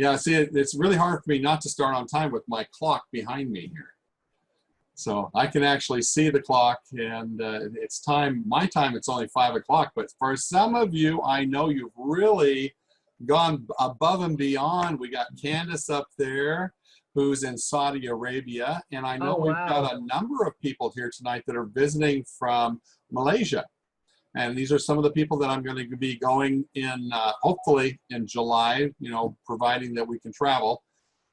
Yeah, see, it's really hard for me not to start on time with my clock behind me here. So I can actually see the clock, and it's time. My time, it's only 5 o'clock, but for some of you, I know you've really gone above and beyond. We got Candace up there, who's in Saudi Arabia, and I know Oh, we've wow. got a number of people here tonight that are visiting from Malaysia. And these are some of the people that I'm going to be going in, hopefully in July, you know, providing that we can travel,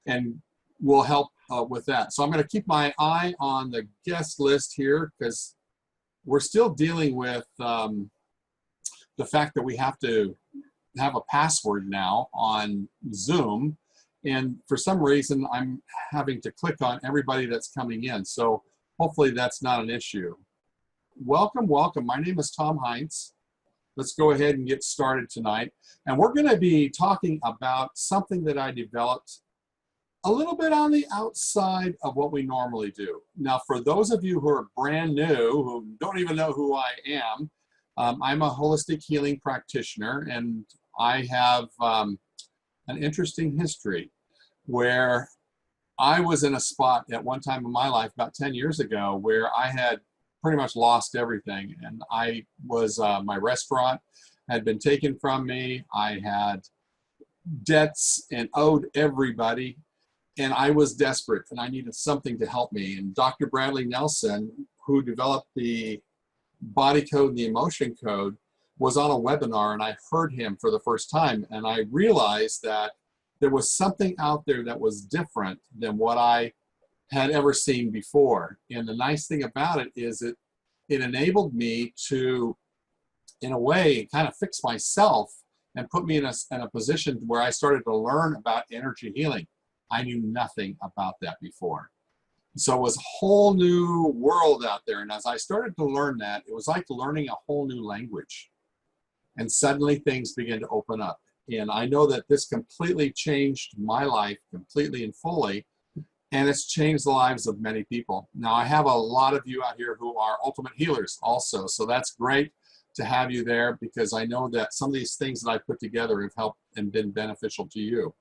and we'll help with that. So I'm going to keep my eye on the guest list here, because we're still dealing with the fact that we have to have a password now on Zoom. And for some reason, I'm having to click on everybody that's coming in. So hopefully that's not an issue. Welcome, welcome. My name is Tom Heintz. Let's go ahead and get started tonight. And we're going to be talking about something that I developed a little bit on the outside of what we normally do. Now, for those of you who are brand new, who don't even know who I am, I'm a holistic healing practitioner, and I have an interesting history where I was in a spot at one time in my life about 10 years ago where I had pretty much lost everything. And I was, my restaurant had been taken from me. I had debts and owed everybody. And I was desperate, and I needed something to help me. And Dr. Bradley Nelson, who developed the body code and the emotion code, was on a webinar, and I heard him for the first time. And I realized that there was something out there that was different than what I had ever seen before. And the nice thing about it is it enabled me to, in a way, kind of fix myself and put me in a position where I started to learn about energy healing. I knew nothing about that before. So it was a whole new world out there. And as I started to learn that, it was like learning a whole new language. And suddenly things began to open up. And I know that this completely changed my life completely and fully. And it's changed the lives of many people. Now, I have a lot of you out here who are ultimate healers also. So that's great to have you there, because I know that some of these things that I put together have helped and been beneficial to you.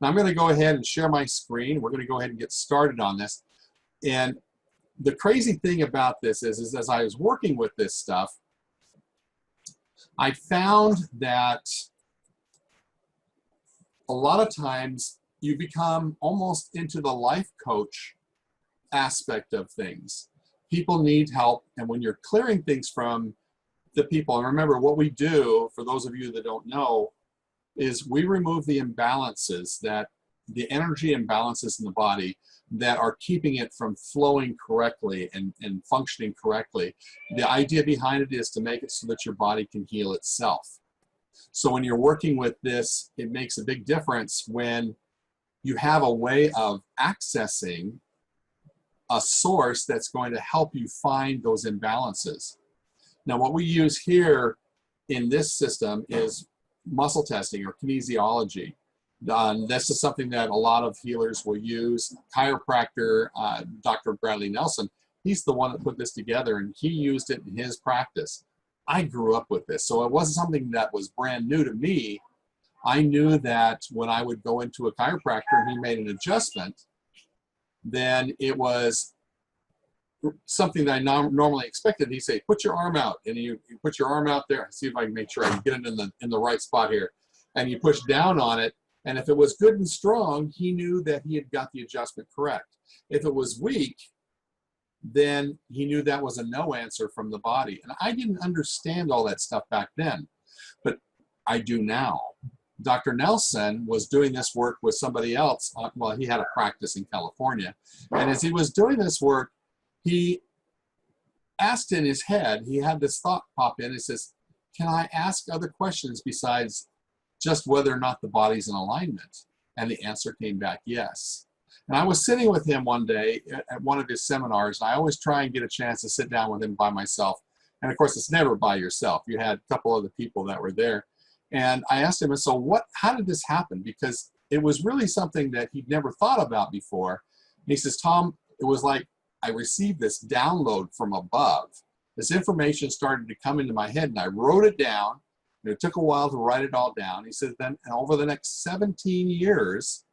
Now, I'm going to go ahead and share my screen. We're going to go ahead and get started on this. And the crazy thing about this is as I was working with this stuff, I found that a lot of times you become almost into the life coach aspect of things. People need help, and when you're clearing things from the people, and remember what we do, for those of you that don't know, is we remove the imbalances, that the energy imbalances in the body that are keeping it from flowing correctly and functioning correctly. The idea behind it is to make it so that your body can heal itself. So when you're working with this, it makes a big difference when you have a way of accessing a source that's going to help you find those imbalances. Now, what we use here in this system is muscle testing or kinesiology. This is something that a lot of healers will use. Chiropractor, Dr. Bradley Nelson, he's the one that put this together, and he used it in his practice. I grew up with this, so it wasn't something that was brand new to me. I knew that when I would go into a chiropractor and he made an adjustment, then it was something that I normally expected. He'd say, put your arm out, and you put your arm out there. See if I can make sure I can get it in the right spot here. And you push down on it, and if it was good and strong, he knew that he had got the adjustment correct. If it was weak, then he knew that was a no answer from the body. And I didn't understand all that stuff back then, but I do now. Dr. Nelson was doing this work with somebody else. Well, he had a practice in California. And as he was doing this work, he asked in his head, he had this thought pop in. He says, can I ask other questions besides just whether or not the body's in alignment? And the answer came back, yes. And I was sitting with him one day at one of his seminars, and I always try and get a chance to sit down with him by myself. And of course, it's never by yourself. You had a couple other people that were there. And I asked him, so how did this happen? Because it was really something that he'd never thought about before. And he says, Tom, it was like I received this download from above. This information started to come into my head, and I wrote it down. It took a while to write it all down. He said then over the next 17 years,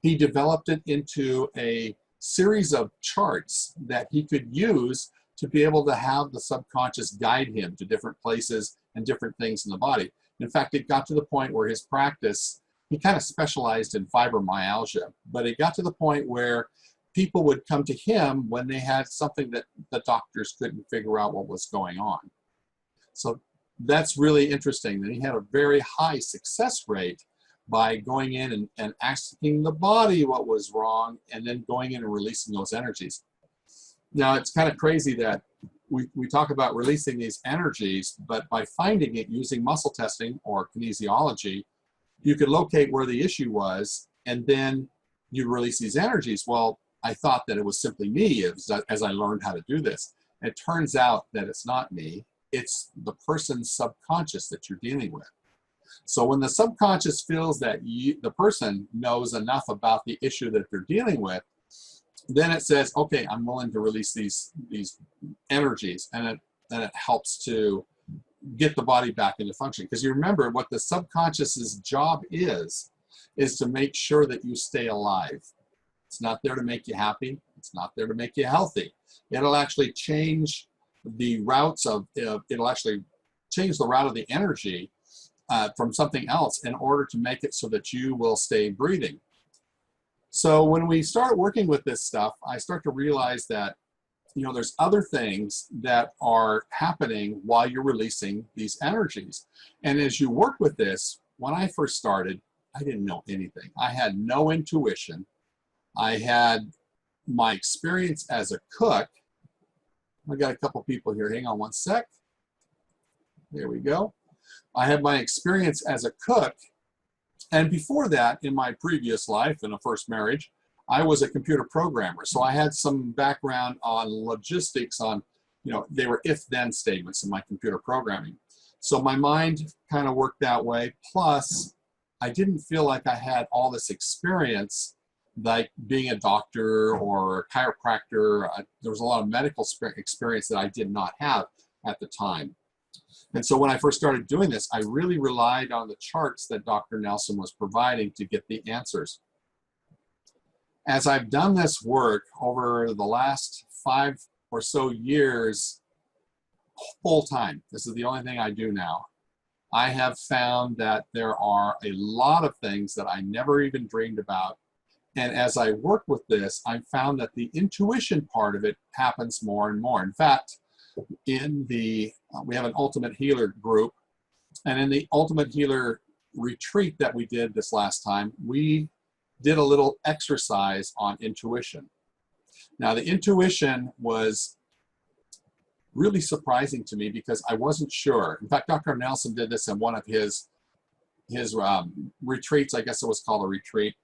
he developed it into a series of charts that he could use to be able to have the subconscious guide him to different places and different things in the body. In fact, it got to the point where his practice, he kind of specialized in fibromyalgia, but it got to the point where people would come to him when they had something that the doctors couldn't figure out what was going on. So that's really interesting that he had a very high success rate by going in and asking the body what was wrong and then going in and releasing those energies. Now, it's kind of crazy that we talk about releasing these energies, but by finding it using muscle testing or kinesiology, you could locate where the issue was, and then you release these energies. Well, I thought that it was simply me as I learned how to do this. It turns out that it's not me. It's the person's subconscious that you're dealing with. So when the subconscious feels that the person knows enough about the issue that they're dealing with, then it says, okay, I'm willing to release these energies, and it helps to get the body back into function. Because you remember what the subconscious's job is to make sure that you stay alive. It's not there to make you happy. It's not there to make you healthy. It'll actually change the routes of, it'll actually change the route of the energy from something else in order to make it so that you will stay breathing. So when we start working with this stuff, I start to realize that, you know, there's other things that are happening while you're releasing these energies. And as you work with this, when I first started, I didn't know anything. I had no intuition. I had my experience as a cook. I got a couple people here. Hang on one sec. There we go. I had my experience as a cook. And before that, in my previous life, in a first marriage, I was a computer programmer. So I had some background on logistics, on, you know, they were if-then statements in my computer programming. So my mind kind of worked that way. Plus, I didn't feel like I had all this experience, like being a doctor or a chiropractor. There was a lot of medical experience that I did not have at the time. And so when I first started doing this, I really relied on the charts that Dr. Nelson was providing to get the answers. As I've done this work over the last 5 or so years, full time, this is the only thing I do now, I have found that there are a lot of things that I never even dreamed about. And as I work with this, I've found that the intuition part of it happens more and more. In fact, in the we have an Ultimate Healer group, and in the Ultimate Healer retreat that we did this last time, we did a little exercise on intuition. Now, the intuition was really surprising to me because I wasn't sure. In fact, Dr. Nelson did this in one of his retreats. I guess it was called a retreat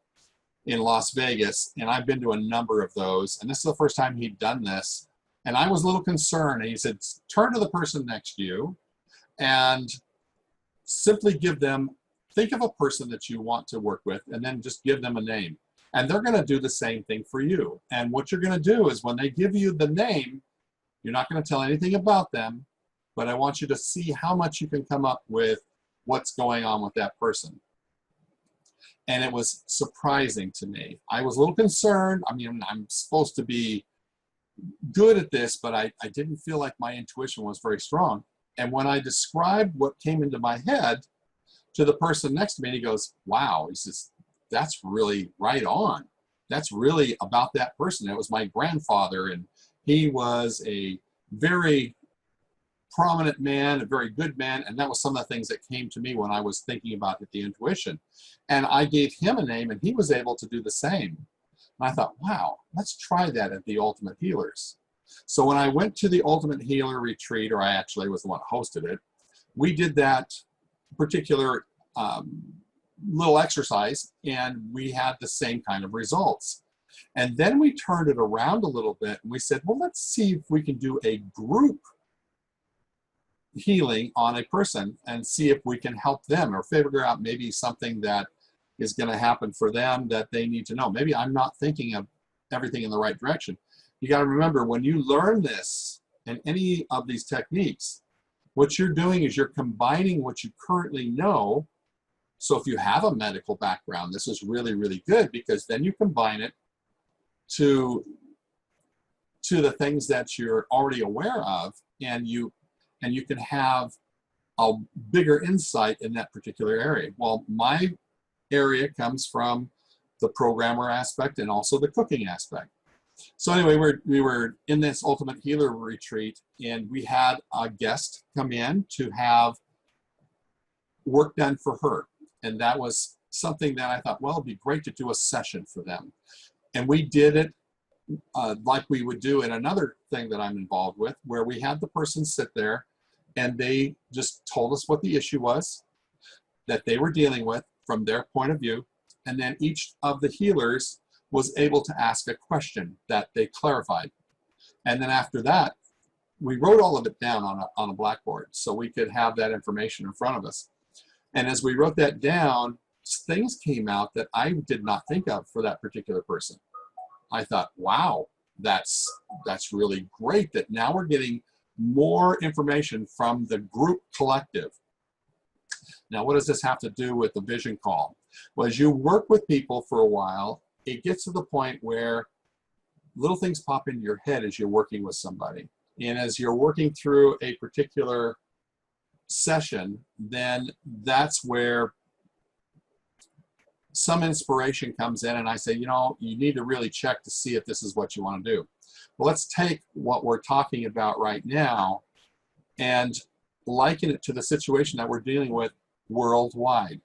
in Las Vegas, and I've been to a number of those, and this is the first time he'd done this. And I was a little concerned. And he said, turn to the person next to you and simply give them, think of a person that you want to work with, and then just give them a name. And they're going to do the same thing for you. And what you're going to do is when they give you the name, you're not going to tell anything about them, but I want you to see how much you can come up with what's going on with that person. And it was surprising to me. I was a little concerned. I mean, I'm supposed to be good at this, but I didn't feel like my intuition was very strong. And when I described what came into my head to the person next to me, he goes, wow, he says, that's really right on. That's really about that person. It was my grandfather, and he was a very prominent man, a very good man, and that was some of the things that came to me when I was thinking about the intuition. And I gave him a name, and he was able to do the same. And I thought, wow, let's try that at the Ultimate Healers. So when I went to the Ultimate Healer retreat, or I actually was the one who hosted it, we did that particular little exercise, and we had the same kind of results. And then we turned it around a little bit, and we said, well, let's see if we can do a group healing on a person and see if we can help them or figure out maybe something that is going to happen for them that they need to know. Maybe I'm not thinking of everything in the right direction. You got to remember, when you learn this and any of these techniques, What you're doing is you're combining what you currently know. So if you have a medical background, this is really, really good, because then you combine it to the things that you're already aware of, and you can have a bigger insight in that particular area. Well, my area comes from the programmer aspect and also the cooking aspect. So anyway, we were in this Ultimate Healer retreat, and we had a guest come in to have work done for her. And that was something that I thought, well, it'd be great to do a session for them. And we did it like we would do in another thing that I'm involved with, where we had the person sit there and they just told us what the issue was that they were dealing with from their point of view. And then each of the healers was able to ask a question that they clarified. And then after that, we wrote all of it down on a blackboard so we could have that information in front of us. And as we wrote that down, things came out that I did not think of for that particular person. I thought, wow, that's really great that now we're getting more information from the group collective. Now, what does this have to do with the vision call? Well, as you work with people for a while, it gets to the point where little things pop into your head as you're working with somebody. And as you're working through a particular session, then that's where some inspiration comes in, and I say, you know, you need to really check to see if this is what you want to do. Well, let's take what we're talking about right now and liken it to the situation that we're dealing with worldwide.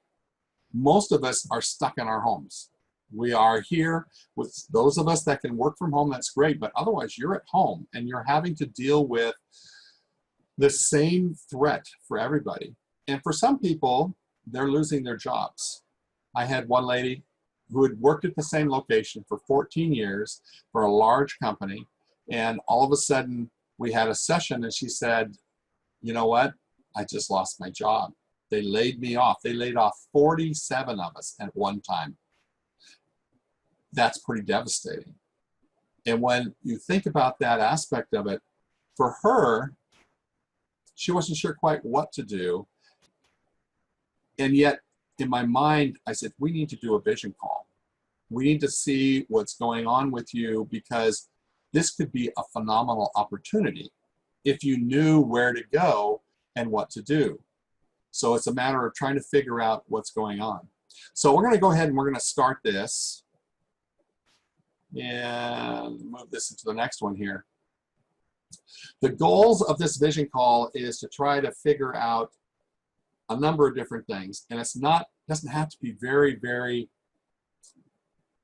Most of us are stuck in our homes. We are here with those of us that can work from home, that's great, but otherwise you're at home and you're having to deal with the same threat for everybody. And for some people, they're losing their jobs. I had one lady who had worked at the same location for 14 years for a large company, and all of a sudden we had a session and she said, you know what, I just lost my job. They laid me off. They laid off 47 of us at one time. That's pretty devastating. And when you think about that aspect of it, for her, she wasn't sure quite what to do. And yet, in my mind, I said, we need to do a vision call. We need to see what's going on with you, because this could be a phenomenal opportunity if you knew where to go and what to do. So it's a matter of trying to figure out what's going on. So we're going to go ahead and we're going to start this and move this into the next one here. The goals of this vision call is to try to figure out a number of different things, and doesn't have to be very, very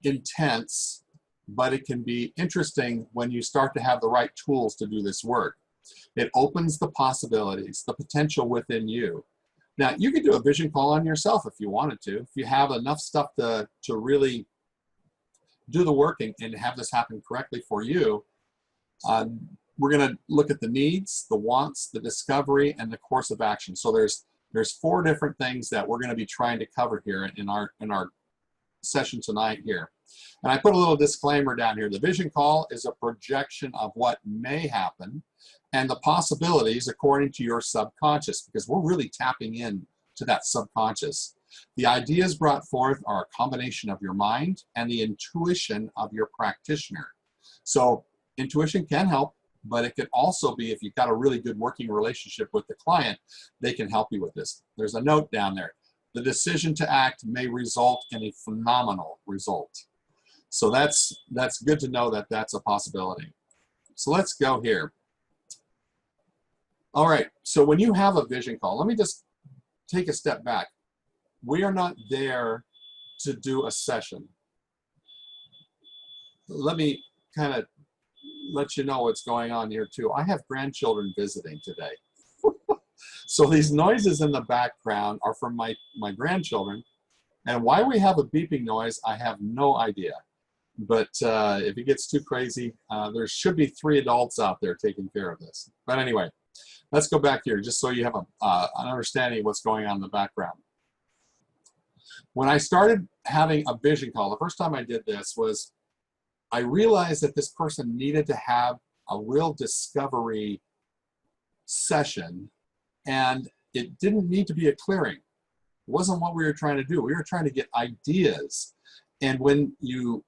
intense, but it can be interesting when you start to have the right tools to do this work. It opens the possibilities, the potential within you. Now, you could do a vision call on yourself if you wanted to. If you have enough stuff to really do the work and have this happen correctly for you, we're going to look at the needs, the wants, the discovery, and the course of action. So there's 4 different things that we're going to be trying to cover here in our session tonight here. And I put a little disclaimer down here. The vision call is a projection of what may happen and the possibilities according to your subconscious, because we're really tapping in to that subconscious. The ideas brought forth are a combination of your mind and the intuition of your practitioner. So intuition can help, but it could also be, if you've got a really good working relationship with the client, they can help you with this. There's a note down there. The decision to act may result in a phenomenal result. So that's good to know that that's a possibility. So let's go here. All right, so when you have a vision call, let me just take a step back. We are not there to do a session. Let me kind of let you know what's going on here too. I have grandchildren visiting today. So these noises in the background are from my grandchildren. And why we have a beeping noise, I have no idea. But if it gets too crazy, there should be 3 adults out there taking care of this. But anyway, let's go back here just so you have an understanding of what's going on in the background. When I started having a vision call, the first time I did this was I realized that this person needed to have a real discovery session And it didn't need to be a clearing. It wasn't what we were trying to do. We were trying to get ideas. And when you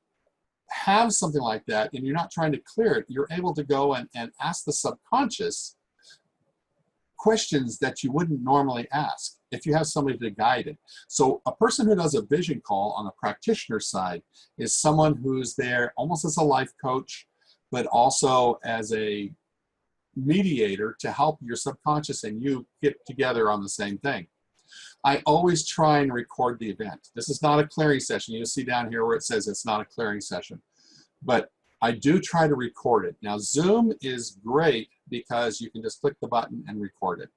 have something like that and you're not trying to clear it, you're able to go and ask the subconscious questions that you wouldn't normally ask if you have somebody to guide it. So a person who does a vision call on the practitioner side is someone who's there almost as a life coach, but also as a mediator to help your subconscious and you get together on the same thing. I always try and record the event. This is not a clearing session. You'll see down here where it says it's not a clearing session, but I do try to record it. Now, Zoom is great because you can just click the button and record it.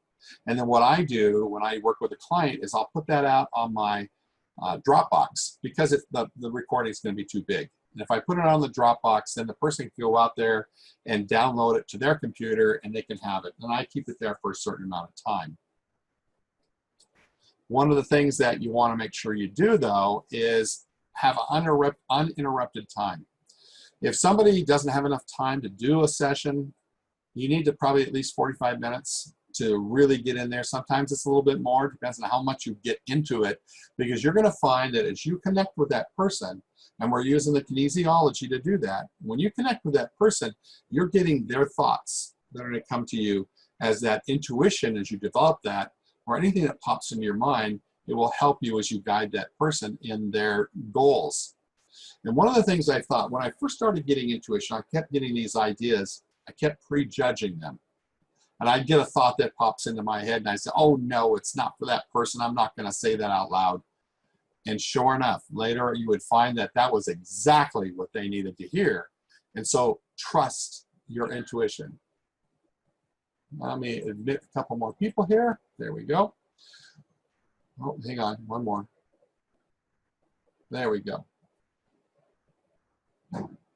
And then what I do when I work with a client is I'll put that out on my Dropbox because the recording is going to be too big. And if I put it on the Dropbox, then the person can go out there and download it to their computer and they can have it. And I keep it there for a certain amount of time. One of the things that you want to make sure you do, though, is have uninterrupted time. If somebody doesn't have enough time to do a session, you need to probably at least 45 minutes to really get in there. Sometimes it's a little bit more, depends on how much you get into it, because you're going to find that as you connect with that person, and we're using the kinesiology to do that, when you connect with that person, you're getting their thoughts that are going to come to you as that intuition. As you develop that, or anything that pops into your mind, it will help you as you guide that person in their goals. And one of the things I thought when I first started getting intuition, I kept getting these ideas, I kept prejudging them. And I'd get a thought that pops into my head and I say, oh no, it's not for that person. I'm not going to say that out loud. And sure enough, later you would find that that was exactly what they needed to hear. And so trust your intuition. Let me admit a couple more people here. There we go. Oh, hang on, one more. There we go.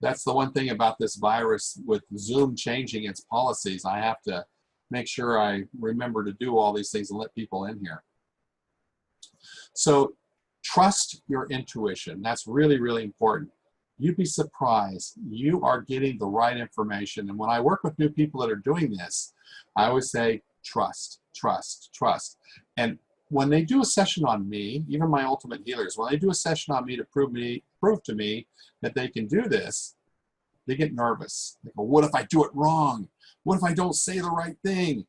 That's the one thing about this virus with Zoom changing its policies. I have to make sure I remember to do all these things and let people in here. So trust your intuition. That's really, really important. You'd be surprised. You are getting the right information. And when I work with new people that are doing this, I always say, trust, trust, trust. And when they do a session on me, even my ultimate healers, when they do a session on me to prove to me that they can do this, they get nervous. They go, what if I do it wrong? What if I don't say the right thing?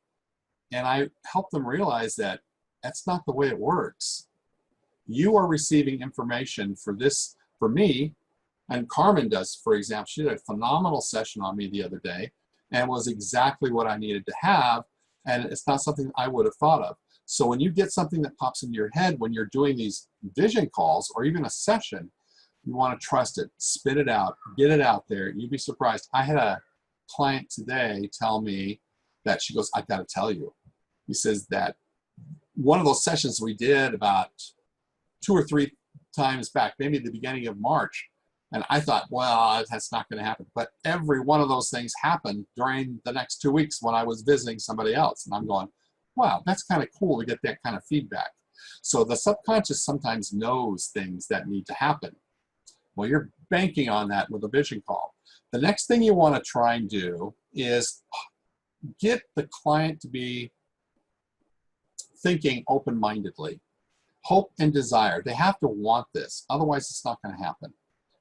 And I help them realize that that's not the way it works. You are receiving information for this, for me, and Carmen does, for example. She did a phenomenal session on me the other day and was exactly what I needed to have, and it's not something I would have thought of. So when you get something that pops into your head when you're doing these vision calls or even a session, you want to trust it, spit it out, get it out there. You'd be surprised. I had a client today tell me that she goes, I've got to tell you. He says that one of those sessions we did about 2 or 3 times back, maybe at the beginning of March, and I thought, well, that's not going to happen. But every one of those things happened during the next 2 weeks when I was visiting somebody else. And I'm going, wow, that's kind of cool to get that kind of feedback. So the subconscious sometimes knows things that need to happen. Well, you're banking on that with a vision call. The next thing you want to try and do is get the client to be thinking open-mindedly. Hope and desire. They have to want this. Otherwise, it's not going to happen.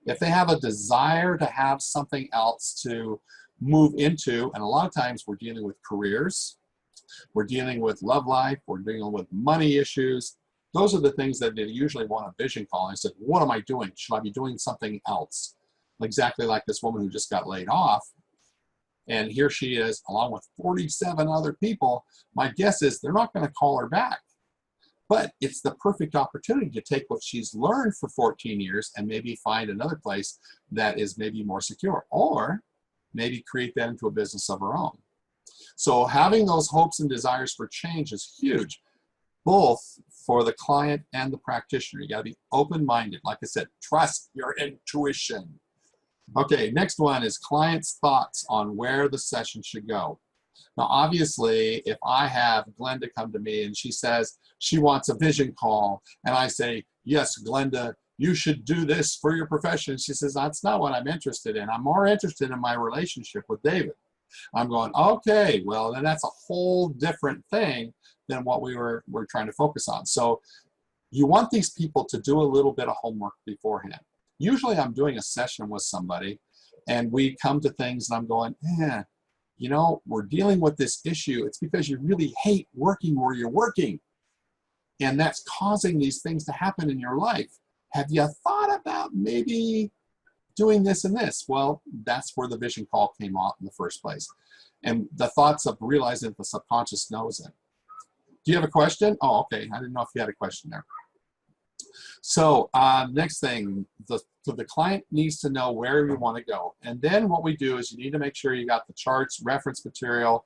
If they have a desire to have something else to move into, and a lot of times we're dealing with careers, we're dealing with love life, we're dealing with money issues. Those are the things that they usually want a vision call. And I said, what am I doing? Should I be doing something else? Exactly like this woman who just got laid off. And here she is, along with 47 other people. My guess is they're not going to call her back. But it's the perfect opportunity to take what she's learned for 14 years and maybe find another place that is maybe more secure, or maybe create that into a business of her own. So having those hopes and desires for change is huge, both for the client and the practitioner. You got to be open-minded. Like I said, trust your intuition. Okay, next one is client's thoughts on where the session should go. Now, obviously, if I have Glenda come to me and she says she wants a vision call, and I say, yes, Glenda, you should do this for your profession. She says, that's not what I'm interested in. I'm more interested in my relationship with David. I'm going, okay, well, then that's a whole different thing than what we're trying to focus on. So you want these people to do a little bit of homework beforehand. Usually I'm doing a session with somebody and we come to things and I'm going, you know, we're dealing with this issue. It's because you really hate working where you're working. And that's causing these things to happen in your life. Have you thought about maybe doing this and this? Well, that's where the vision call came out in the first place. And the thoughts of realizing that the subconscious knows it. Do you have a question? Oh, okay. I didn't know if you had a question there. So next thing, the client needs to know where you want to go. And then what we do is you need to make sure you got the charts, reference material.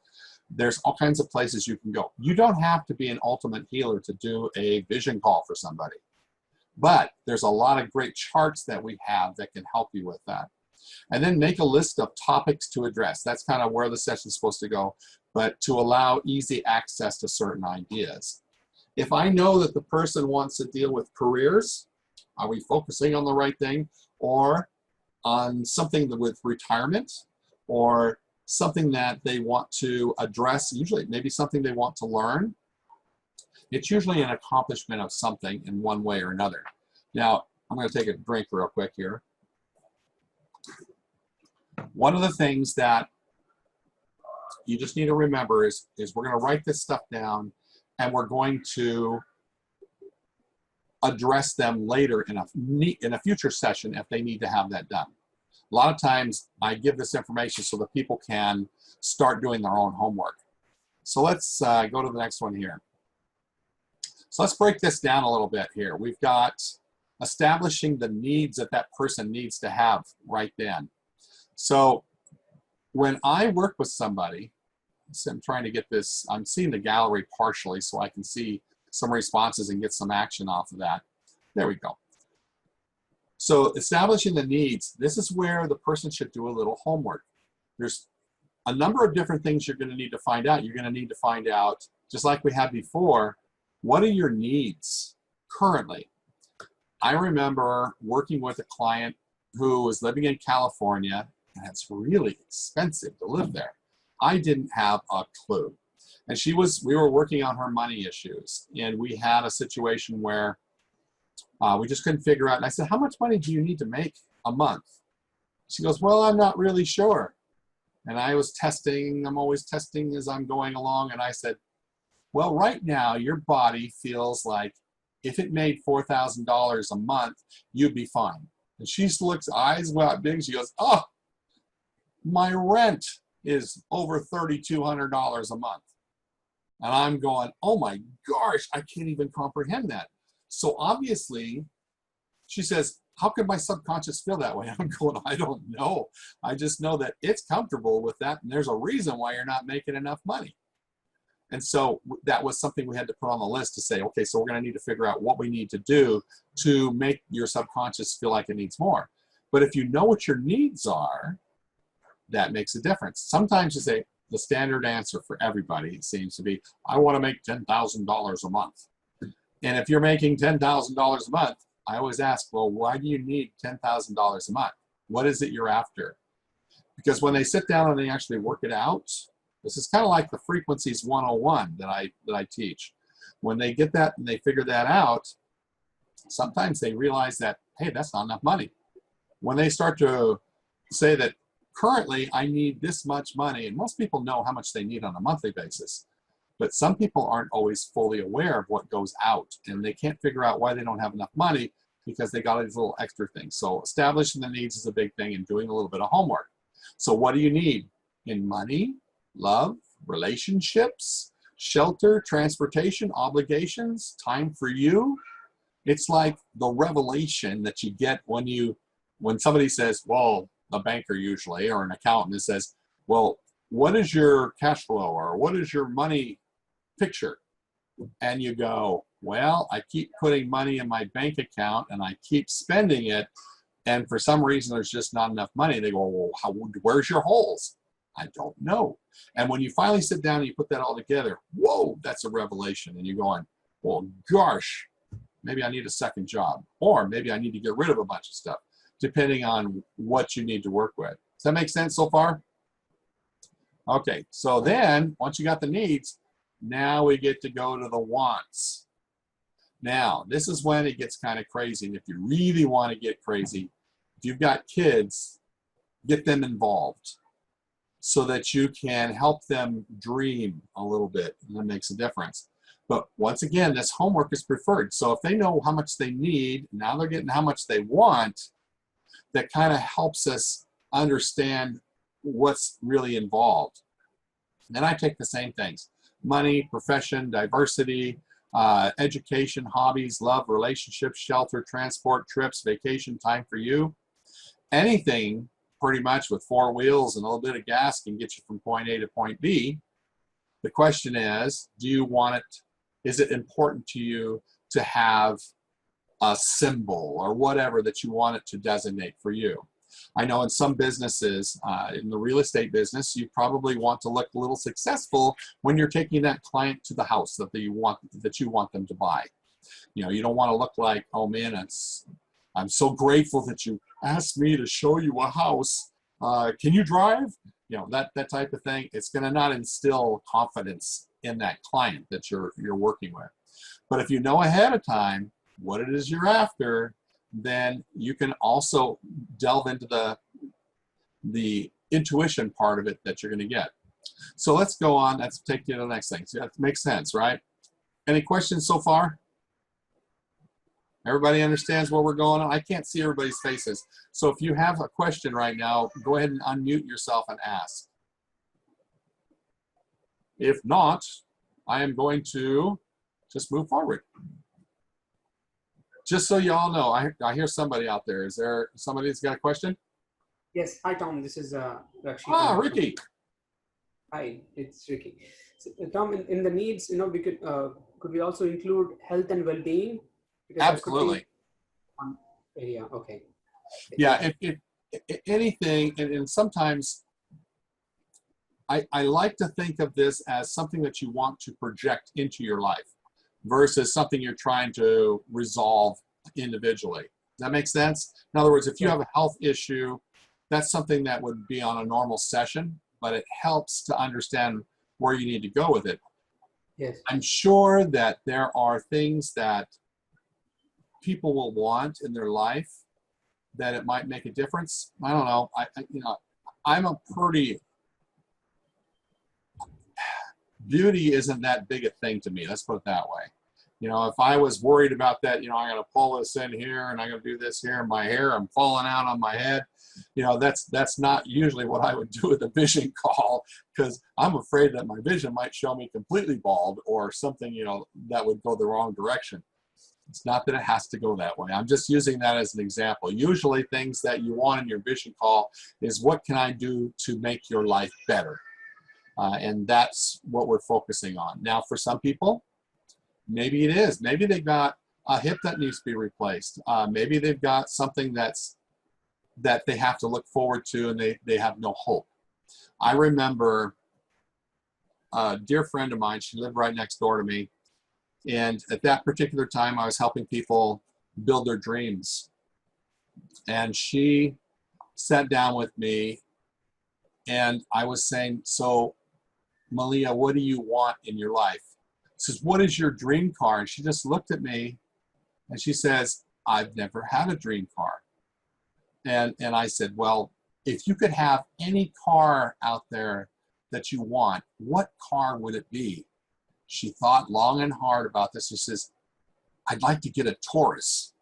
There's all kinds of places you can go. You don't have to be an ultimate healer to do a vision call for somebody. But there's a lot of great charts that we have that can help you with that. And then make a list of topics to address. That's kind of where the session's supposed to go, but to allow easy access to certain ideas. If I know that the person wants to deal with careers, are we focusing on the right thing? Or on something with retirement, or something that they want to address, usually maybe something they want to learn. It's usually an accomplishment of something in one way or another. Now, I'm going to take a drink real quick here. One of the things that you just need to remember is we're going to write this stuff down and we're going to address them later in a future session if they need to have that done. A lot of times I give this information so that people can start doing their own homework. So let's go to the next one here. So let's break this down a little bit here. We've got establishing the needs that that person needs to have right then. So when I work with somebody, so I'm trying to get this, I'm seeing the gallery partially so I can see some responses and get some action off of that. There we go. So establishing the needs, this is where the person should do a little homework. There's a number of different things you're going to need to find out. You're going to need to find out, just like we had before, what are your needs currently? I remember working with a client who was living in California, and it's really expensive to live there. I didn't have a clue. And we were working on her money issues, and we had a situation where we just couldn't figure out. And I said, how much money do you need to make a month? She goes, well, I'm not really sure. And I was testing, I'm always testing as I'm going along. And I said, well, right now your body feels like if it made $4,000 a month, you'd be fine. And she looks, eyes wide big, she goes, oh, my rent is over $3,200 a month. And I'm going, oh my gosh, I can't even comprehend that. So obviously, she says, how could my subconscious feel that way? I'm going, I don't know. I just know that it's comfortable with that, and there's a reason why you're not making enough money. And so that was something we had to put on the list to say, okay, so we're going to need to figure out what we need to do to make your subconscious feel like it needs more. But if you know what your needs are, that makes a difference. Sometimes you say, the standard answer for everybody seems to be, I want to make $10,000 a month. And if you're making $10,000 a month, I always ask, well, why do you need $10,000 a month? What is it you're after? Because when they sit down and they actually work it out, this is kind of like the frequencies 101 that I teach. When they get that and they figure that out, sometimes they realize that, hey, that's not enough money. When they start to say that currently I need this much money, and most people know how much they need on a monthly basis, but some people aren't always fully aware of what goes out, and they can't figure out why they don't have enough money because they got these little extra things. So establishing the needs is a big thing, and doing a little bit of homework. So what do you need in money, love, relationships, shelter, transportation, obligations, time for you? It's like the revelation that you get when somebody says, well, a banker usually, or an accountant that says, well, what is your cash flow, or what is your money picture? And you go, well, I keep putting money in my bank account and I keep spending it, and for some reason there's just not enough money. They go, well, where's your holes? I don't know. And when you finally sit down and you put that all together, whoa, that's a revelation. And you're going, well, gosh, maybe I need a second job, or maybe I need to get rid of a bunch of stuff, depending on what you need to work with. Does that make sense so far? Okay, so then once you got the needs, now we get to go to the wants. Now, this is when it gets kind of crazy. And if you really want to get crazy, if you've got kids, get them involved so that you can help them dream a little bit, and that makes a difference. But once again, this homework is preferred. So if they know how much they need, now they're getting how much they want, that kind of helps us understand what's really involved. Then I take the same things: money, profession, diversity, education, hobbies, love, relationships, shelter, transport, trips, vacation, time for you. Anything pretty much with four wheels and a little bit of gas can get you from point A to point B. The question is, do you want it? Is it important to you to have a symbol or whatever that you want it to designate for you? I know in some businesses, in the real estate business, you probably want to look a little successful when you're taking that client to the house that you want them to buy. You know, you don't want to look like, oh man, I'm so grateful that you asked me to show you a house. Can you drive? You know, that type of thing. It's going to not instill confidence in that client that you're working with. But if you know ahead of time what it is you're after, then you can also delve into the intuition part of it that you're going to get. So let's go on. Let's take you to the next thing. So that makes sense, right? Any questions so far? Everybody understands where we're going on? I can't see everybody's faces. So if you have a question right now, go ahead and unmute yourself and ask. If not, I am going to just move forward. Just so you all know, I hear somebody out there. Is there somebody that's got a question? Yes. Hi, Tom. This is Rakshi. Ah, Ricky. Hi, it's Ricky. So, Tom, in the needs, you know, we could we also include health and well-being? Absolutely. One area. Okay. Yeah. If anything, and sometimes I like to think of this as something that you want to project into your life versus something you're trying to resolve individually. Does that make sense? In other words, if you have a health issue, that's something that would be on a normal session, but it helps to understand where you need to go with it. Yes. I'm sure that there are things that people will want in their life that it might make a difference. I don't know. I'm a pretty, beauty isn't that big a thing to me. Let's put it that way. You know, if I was worried about that, you know, I'm going to pull this in here and I'm going to do this here, and my hair, I'm falling out on my head. You know, that's not usually what I would do with a vision call, because I'm afraid that my vision might show me completely bald or something, you know, that would go the wrong direction. It's not that it has to go that way. I'm just using that as an example. Usually things that you want in your vision call is, what can I do to make your life better? And that's what we're focusing on. Now, for some people, maybe it is. Maybe they've got a hip that needs to be replaced. Maybe they've got something that they have to look forward to and they have no hope. I remember a dear friend of mine, she lived right next door to me. And at that particular time, I was helping people build their dreams. And she sat down with me and I was saying, so Malia, what do you want in your life? She says, what is your dream car? And she just looked at me and she says, I've never had a dream car. And I said, well, if you could have any car out there that you want, what car would it be? She thought long and hard about this. She says, I'd like to get a Taurus.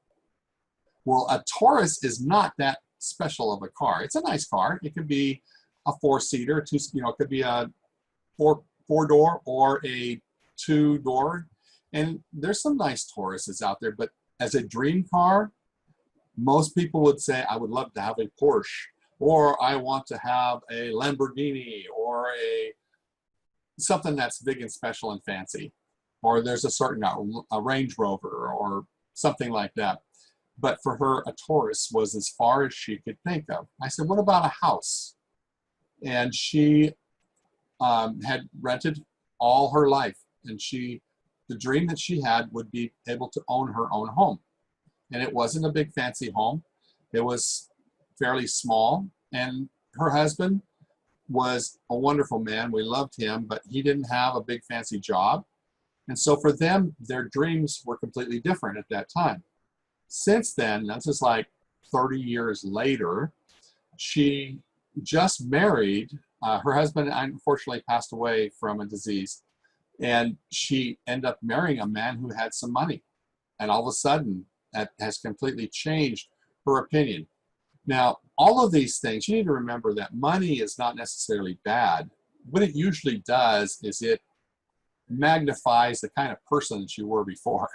Well, a Taurus is not that special of a car. It's a nice car. It could be a four-seater, it could be a four-door or a two-door. And there's some nice Tauruses out there, but as a dream car, most people would say, I would love to have a Porsche, or I want to have a Lamborghini, or something that's big and special and fancy, or there's a certain a Range Rover or something like that. But for her, a Taurus was as far as she could think of. I said, what about a house? And she had rented all her life, and the dream that she had would be able to own her own home. And it wasn't a big fancy home. It was fairly small, and her husband was a wonderful man. We loved him, but he didn't have a big fancy job. And so for them, their dreams were completely different at that time. Since then, that's just like 30 years later, she just married. Her husband unfortunately passed away from a disease. And she ended up marrying a man who had some money. And all of a sudden, that has completely changed her opinion. Now, all of these things, you need to remember that money is not necessarily bad. What it usually does is it magnifies the kind of person that you were before.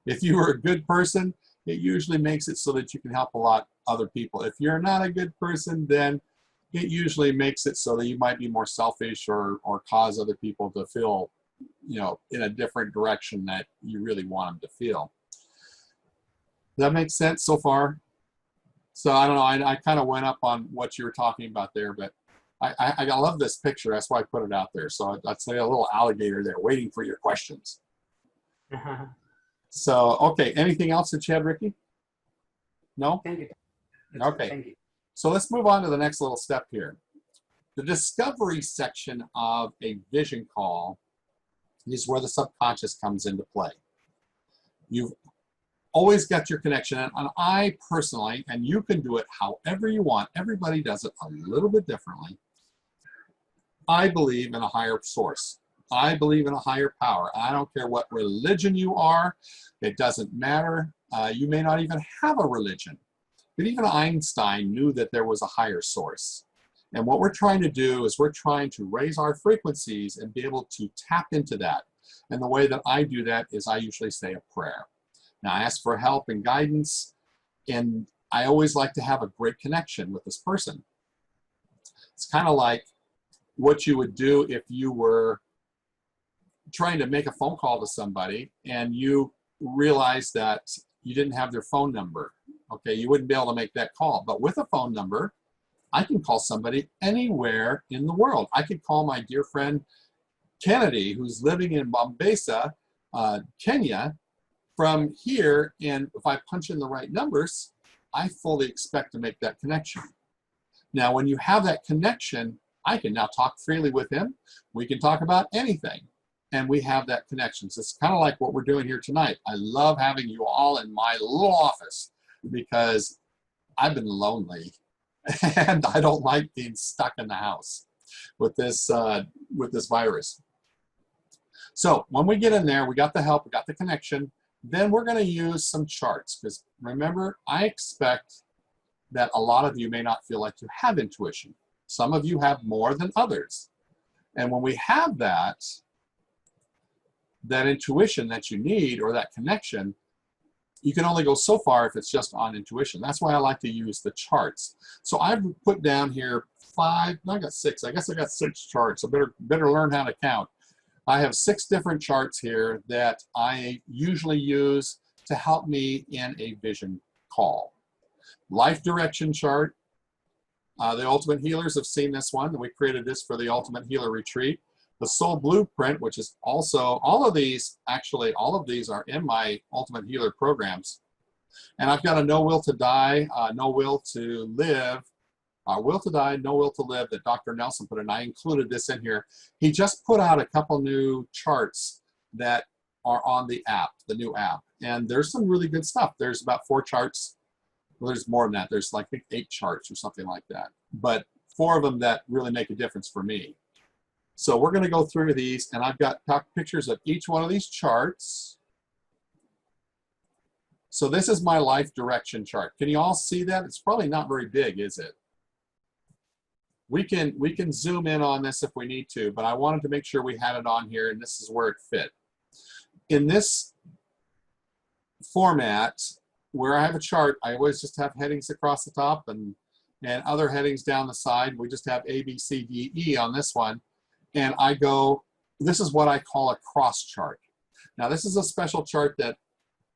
If you were a good person, it usually makes it so that you can help a lot other people. If you're not a good person, then it usually makes it so that you might be more selfish or cause other people to feel, you know, in a different direction that you really want them to feel. Does that make sense so far? So I don't know, I kind of went up on what you were talking about there, but I love this picture. That's why I put it out there. So I'd say a little alligator there waiting for your questions. So, okay, anything else that you had, Ricky? No? Thank you. Okay. Thank you. So let's move on to the next little step here. The discovery section of a vision call is where the subconscious comes into play. You've always got your connection, and I personally, and you can do it however you want, everybody does it a little bit differently. I believe in a higher source. I believe in a higher power. I don't care what religion you are. It doesn't matter. You may not even have a religion. But even Einstein knew that there was a higher source. And what we're trying to do is we're trying to raise our frequencies and be able to tap into that. And the way that I do that is I usually say a prayer. Now, I ask for help and guidance, and I always like to have a great connection with this person. It's kind of like what you would do if you were trying to make a phone call to somebody and you realize that you didn't have their phone number. Okay, you wouldn't be able to make that call. But with a phone number, I can call somebody anywhere in the world. I could call my dear friend Kennedy, who's living in Mombasa, Kenya, from here, and if I punch in the right numbers, I fully expect to make that connection. Now, when you have that connection, I can now talk freely with him. We can talk about anything, and we have that connection. So it's kind of like what we're doing here tonight. I love having you all in my little office because I've been lonely, and I don't like being stuck in the house with this virus. So when we get in there, we got the help, we got the connection. Then we're going to use some charts, because remember, I expect that a lot of you may not feel like you have intuition. Some of you have more than others. And when we have that intuition that you need, or that connection, you can only go so far if it's just on intuition. That's why I like to use the charts. So I've put down here 5, no, I got 6. I guess I got 6 charts. I better learn how to count. I have 6 different charts here that I usually use to help me in a vision call. Life direction chart. The Ultimate Healers have seen this one. We created this for the Ultimate Healer Retreat. The Soul Blueprint, which is also, all of these are in my Ultimate Healer programs. And I've got a No Will to Die, No Will to Live, Will to Die, No Will to Live that Dr. Nelson put in. I included this in here. He just put out a couple new charts that are on the app, the new app. And there's some really good stuff. There's about 4 charts. Well, there's more than that. There's like, I think 8 charts or something like that. But 4 of them that really make a difference for me. So we're going to go through these, and I've got pictures of each one of these charts. So this is my life direction chart. Can you all see that? It's probably not very big, is it? We can zoom in on this if we need to, but I wanted to make sure we had it on here, and this is where it fit. In this format, where I have a chart, I always just have headings across the top and other headings down the side. We just have A, B, C, D, E on this one. And I go, this is what I call a cross chart. Now, this is a special chart that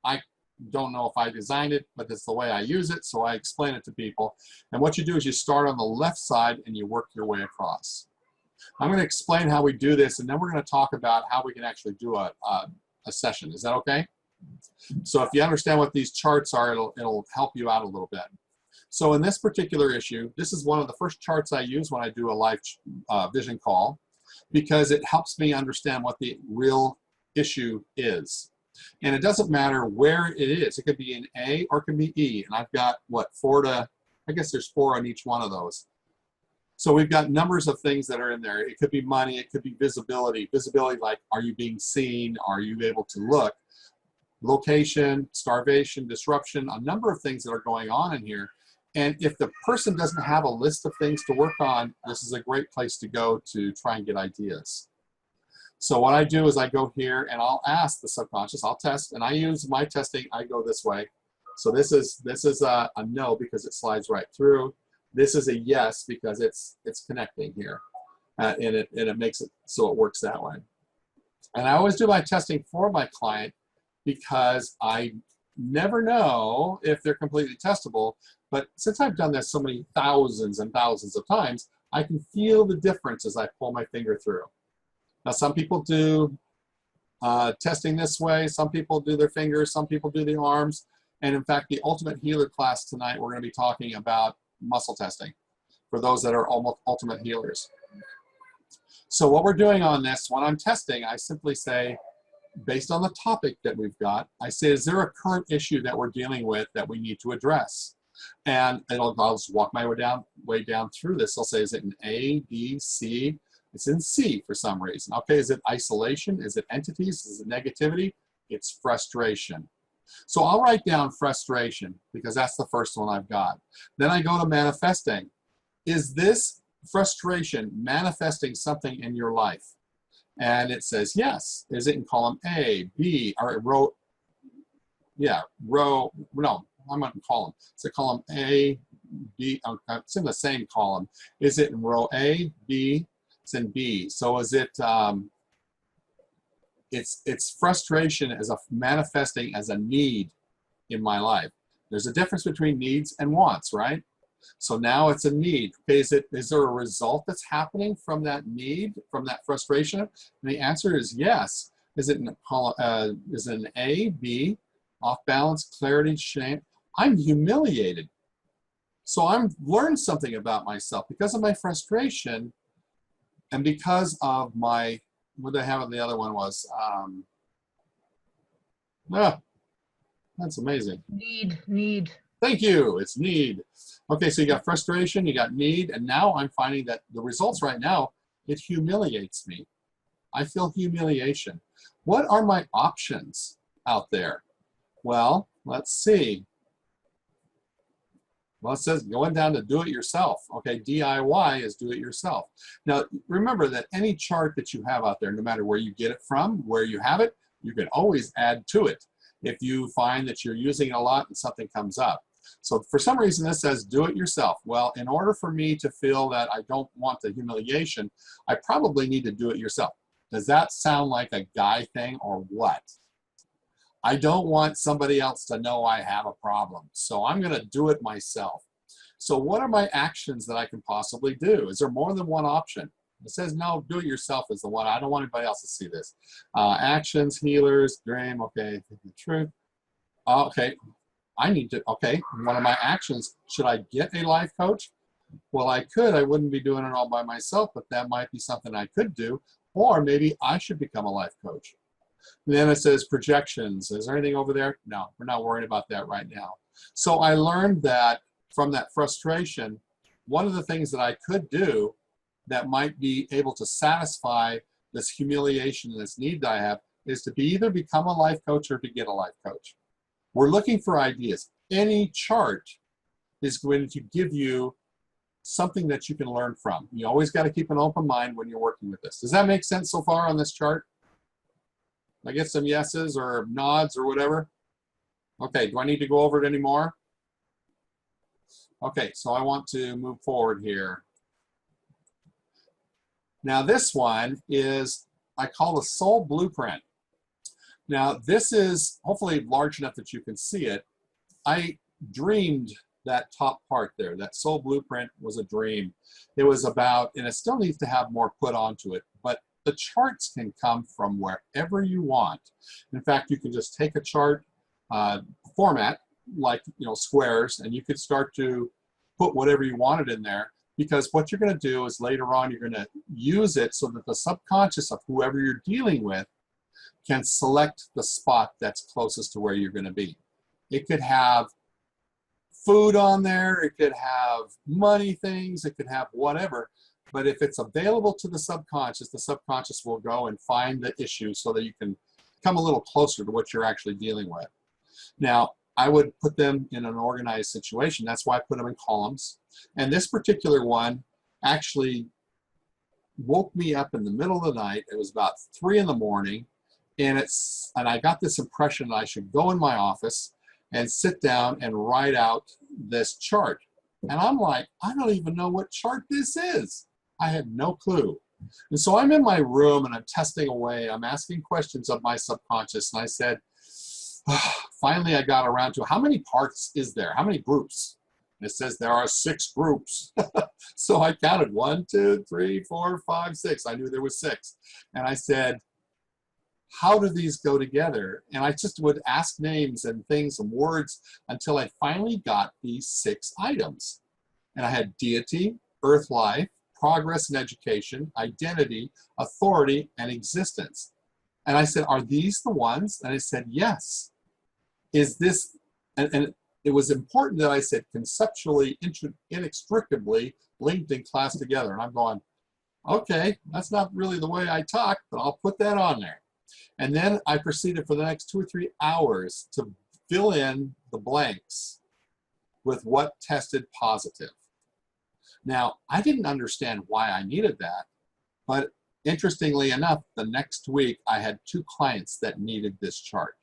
I don't know if I designed it, but it's the way I use it, so I explain it to people. And what you do is you start on the left side and you work your way across. I'm going to explain how we do this, and then we're going to talk about how we can actually do a session. Is that okay? So if you understand what these charts are, it'll help you out a little bit. So in this particular issue, this is one of the first charts I use when I do a live vision call, because it helps me understand what the real issue is. And it doesn't matter where it is. It could be in A or it could be E. And I've got, what, I guess there's 4 on each one of those. So we've got numbers of things that are in there. It could be money. It could be visibility. Visibility, like, are you being seen? Are you able to look? Location, starvation, disruption, a number of things that are going on in here. And if the person doesn't have a list of things to work on, this is a great place to go to try and get ideas. So what I do is I go here and I'll ask the subconscious, I'll test, and I use my testing, I go this way. So this is a no because it slides right through. This is a yes because it's connecting here. And it makes it so it works that way. And I always do my testing for my client because I never know if they're completely testable. But since I've done this so many thousands and thousands of times, I can feel the difference as I pull my finger through. Now, some people do testing this way. Some people do their fingers. Some people do the arms. And in fact, the Ultimate Healer class tonight, we're going to be talking about muscle testing for those that are almost ultimate healers. So what we're doing on this, when I'm testing, I simply say, based on the topic that we've got, I say, is there a current issue that we're dealing with that we need to address? And I'll just walk my way down through this. I'll say, is it an A, B, C? It's in C for some reason. Okay, is it isolation? Is it entities? Is it negativity? It's frustration. So I'll write down frustration because that's the first one I've got. Then I go to manifesting. Is this frustration manifesting something in your life? And it says yes. Is it in column A, B, or row? Yeah, row, no, I'm not in column. It's a column A, B, it's in the same column. Is it in row A, B? It's in B. So is it, it's frustration as a manifesting as a need in my life. There's a difference between needs and wants, right? So now it's a need. Okay, is there a result that's happening from that need, from that frustration? And the answer is yes. Is it an A, B, off balance, clarity, shame? I'm humiliated. So I've learned something about myself because of my frustration and because of my, what did I have on the other one was, that's amazing. Need. Thank you, it's need. Okay, so you got frustration, you got need, and now I'm finding that the results right now, it humiliates me. I feel humiliation. What are my options out there? Well, let's see. Well, it says going down to do it yourself. Okay, DIY is do it yourself. Now, remember that any chart that you have out there, no matter where you get it from, where you have it, you can always add to it if you find that you're using it a lot and something comes up. So for some reason this says do it yourself. Well, in order for me to feel that I don't want the humiliation, I probably need to do it yourself. Does that sound like a guy thing or what? I don't want somebody else to know I have a problem, so I'm going to do it myself. So what are my actions that I can possibly do? Is there more than one option? It says no, do it yourself is the one. I don't want anybody else to see this. Actions, healers, dream, okay, the truth. Okay, I need to, okay, one of my actions, should I get a life coach? Well, I could. I wouldn't be doing it all by myself, but that might be something I could do. Or maybe I should become a life coach. And then it says projections. Is there anything over there? No, we're not worried about that right now. So I learned that from that frustration, one of the things that I could do that might be able to satisfy this humiliation and this need that I have is to either become a life coach or to get a life coach. We're looking for ideas. Any chart is going to give you something that you can learn from. You always got to keep an open mind when you're working with this. Does that make sense so far on this chart? I get some yeses or nods or whatever. Okay, do I need to go over it anymore? Okay, so I want to move forward here. Now this one is, I call the soul blueprint. Now this is hopefully large enough that you can see it. I dreamed that top part there. That soul blueprint was a dream. It was about, and it still needs to have more put onto it, but the charts can come from wherever you want. In fact, you can just take a chart format like, squares, and you could start to put whatever you wanted in there, because what you're going to do is later on you're going to use it so that the subconscious of whoever you're dealing with can select the spot that's closest to where you're going to be. It could have food on there, it could have money things, it could have whatever, but if it's available to the subconscious will go and find the issue so that you can come a little closer to what you're actually dealing with. Now, I would put them in an organized situation. That's why I put them in columns. And this particular one actually woke me up in the middle of the night. It was about 3 in the morning, and I got this impression that I should go in my office and sit down and write out this chart. And I'm like, I don't even know what chart this is. I had no clue. And so I'm in my room and I'm testing away. I'm asking questions of my subconscious. And I said, finally, I got around to how many parts is there? How many groups? And it says there are 6 groups. So I counted 1, 2, 3, 4, 5, 6. I knew there was 6. And I said, how do these go together? And I just would ask names and things and words until I finally got these 6 items. And I had deity, earth life, progress and education, identity, authority, and existence. And I said, are these the ones? And I said, yes. Is this, and it was important that I said conceptually, inextricably linked in class together. And I'm going, okay, that's not really the way I talk, but I'll put that on there. And then I proceeded for the next 2 or 3 hours to fill in the blanks with what tested positive. Now, I didn't understand why I needed that, but interestingly enough, the next week I had 2 clients that needed this chart.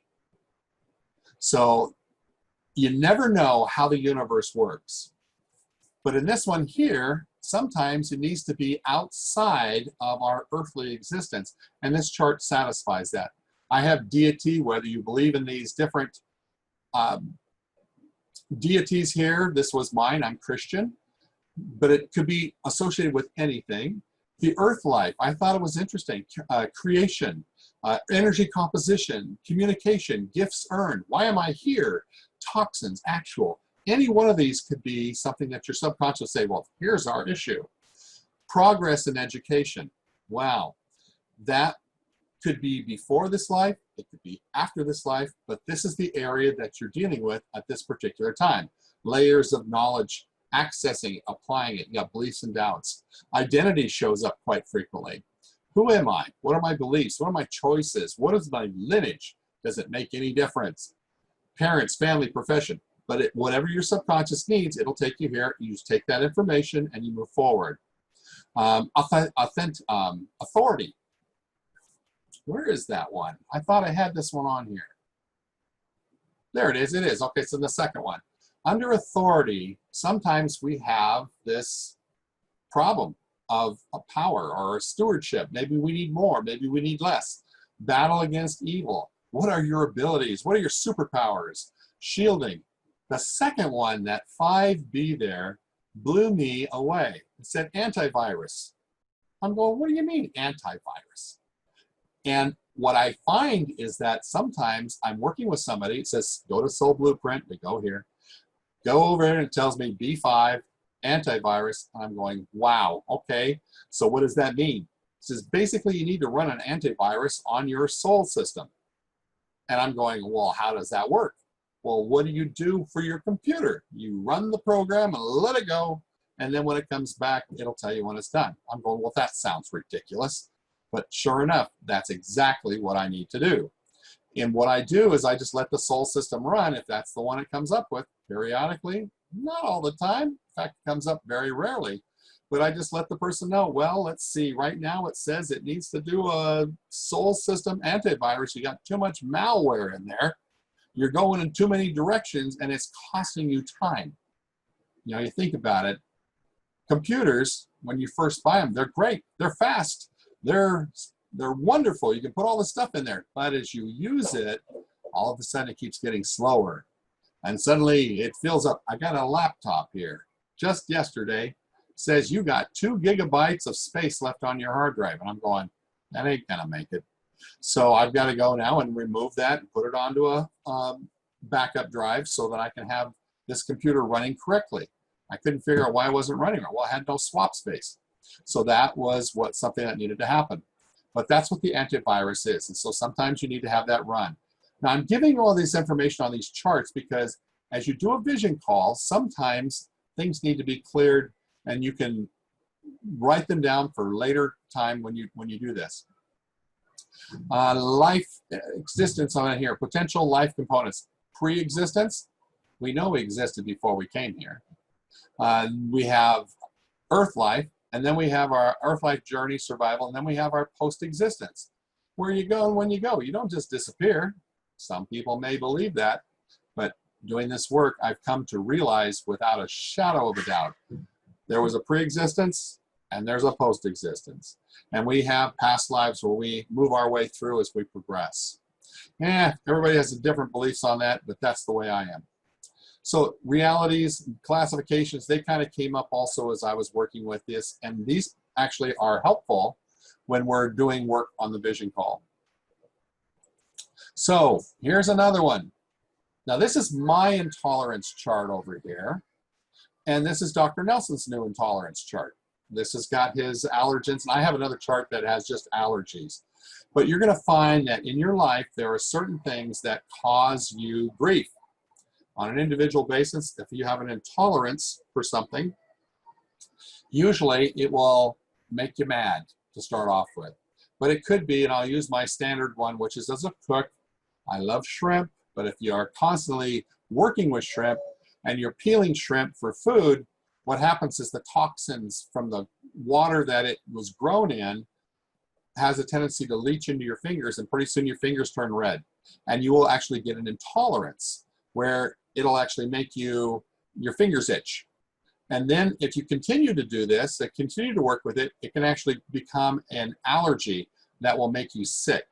So you never know how the universe works. But in this one here, sometimes it needs to be outside of our earthly existence. And this chart satisfies that. I have deity, whether you believe in these different deities here. This was mine, I'm Christian. But it could be associated with anything. The earth life, I thought it was interesting. Creation, energy composition, communication, gifts earned. Why am I here? Toxins, actual. Any one of these could be something that your subconscious will say, well, here's our issue. Progress in education. Wow. That could be before this life. It could be after this life. But this is the area that you're dealing with at this particular time. Layers of knowledge, accessing, applying it. You got beliefs and doubts. Identity shows up quite frequently. Who am I? What are my beliefs? What are my choices? What is my lineage? Does it make any difference? Parents, family, profession. But whatever your subconscious needs, it'll take you here. You just take that information and you move forward. Authority. Where is that one? I thought I had this one on here. There it is. It is. Okay, so the second one. Under authority, sometimes we have this problem of a power or a stewardship. Maybe we need more. Maybe we need less. Battle against evil. What are your abilities? What are your superpowers? Shielding. The second one, that 5B there, blew me away. It said antivirus. I'm going, what do you mean antivirus? And what I find is that sometimes I'm working with somebody, it says, go to Soul Blueprint, we go here, go over and it tells me B5, antivirus, and I'm going, wow, okay, so what does that mean? It says, basically you need to run an antivirus on your soul system. And I'm going, well, how does that work? Well, what do you do for your computer? You run the program and let it go, and then when it comes back, it'll tell you when it's done. I'm going, well, that sounds ridiculous. But sure enough, that's exactly what I need to do. And what I do is I just let the soul system run, if that's the one it comes up with, periodically, not all the time. In fact, it comes up very rarely. But I just let the person know, well, let's see, right now it says it needs to do a soul system antivirus. You got too much malware in there. You're going in too many directions and it's costing you time. You know, you think about it. Computers, when you first buy them, they're great. They're fast. They're wonderful. You can put all the stuff in there. But as you use it, all of a sudden it keeps getting slower. And suddenly it fills up. I got a laptop here just yesterday. Says you got 2 gigabytes of space left on your hard drive. And I'm going, that ain't gonna make it. So I've got to go now and remove that and put it onto a backup drive so that I can have this computer running correctly. I couldn't figure out why it wasn't running. Well, I had no swap space. So that was something that needed to happen. But that's what the antivirus is. And so sometimes you need to have that run. Now I'm giving all this information on these charts because as you do a vision call, sometimes things need to be cleared and you can write them down for later time when you do this. Life existence on here, potential life components. Pre-existence, we know we existed before we came here. We have Earth life, and then we have our Earth life journey, survival, and then we have our post-existence. Where you go and when you go. You don't just disappear. Some people may believe that, but doing this work, I've come to realize without a shadow of a doubt, there was a pre-existence and there's a post-existence. And we have past lives where we move our way through as we progress. Everybody has different beliefs on that, but that's the way I am. So realities, classifications, they kind of came up also as I was working with this, and these actually are helpful when we're doing work on the vision call. So here's another one. Now this is my intolerance chart over here, and this is Dr. Nelson's new intolerance chart. This has got his allergens, and I have another chart that has just allergies. But you're going to find that in your life, there are certain things that cause you grief. On an individual basis, if you have an intolerance for something, usually it will make you mad to start off with. But it could be, and I'll use my standard one, which is as a cook, I love shrimp, but if you are constantly working with shrimp and you're peeling shrimp for food, what happens is the toxins from the water that it was grown in has a tendency to leach into your fingers, and pretty soon your fingers turn red. And you will actually get an intolerance where it'll actually make your fingers itch. And then if you continue to do this, continue to work with it, it can actually become an allergy that will make you sick.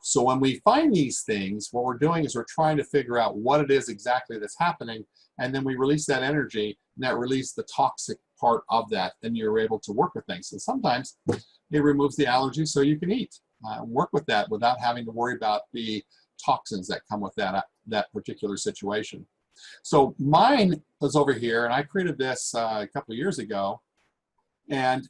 So when we find these things, what we're doing is we're trying to figure out what it is exactly that's happening, and then we release that energy, and that releases the toxic part of that, and you're able to work with things. And sometimes it removes the allergy so you can eat. Work with that without having to worry about the toxins that come with that particular situation. So mine was over here, and I created this a couple of years ago, and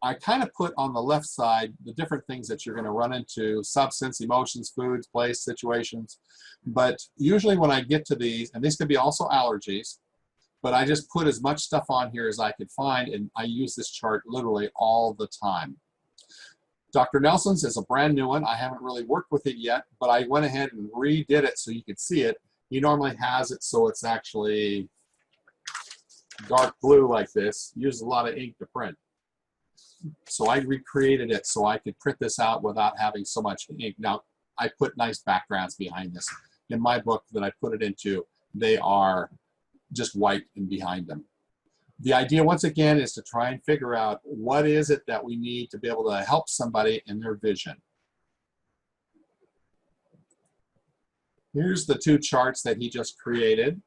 I kind of put on the left side the different things that you're going to run into: substance, emotions, foods, place, situations. But usually when I get to these, and these could be also allergies, but I just put as much stuff on here as I could find, and I use this chart literally all the time. Dr. Nelson's is a brand new one. I haven't really worked with it yet, but I went ahead and redid it so you could see it. He normally has it so it's actually dark blue like this. Uses a lot of ink to print. So I recreated it so I could print this out without having so much ink. Now, I put nice backgrounds behind this. In my book that I put it into, they are just white and behind them. The idea, once again, is to try and figure out what is it that we need to be able to help somebody in their vision. Here's the two charts that he just created.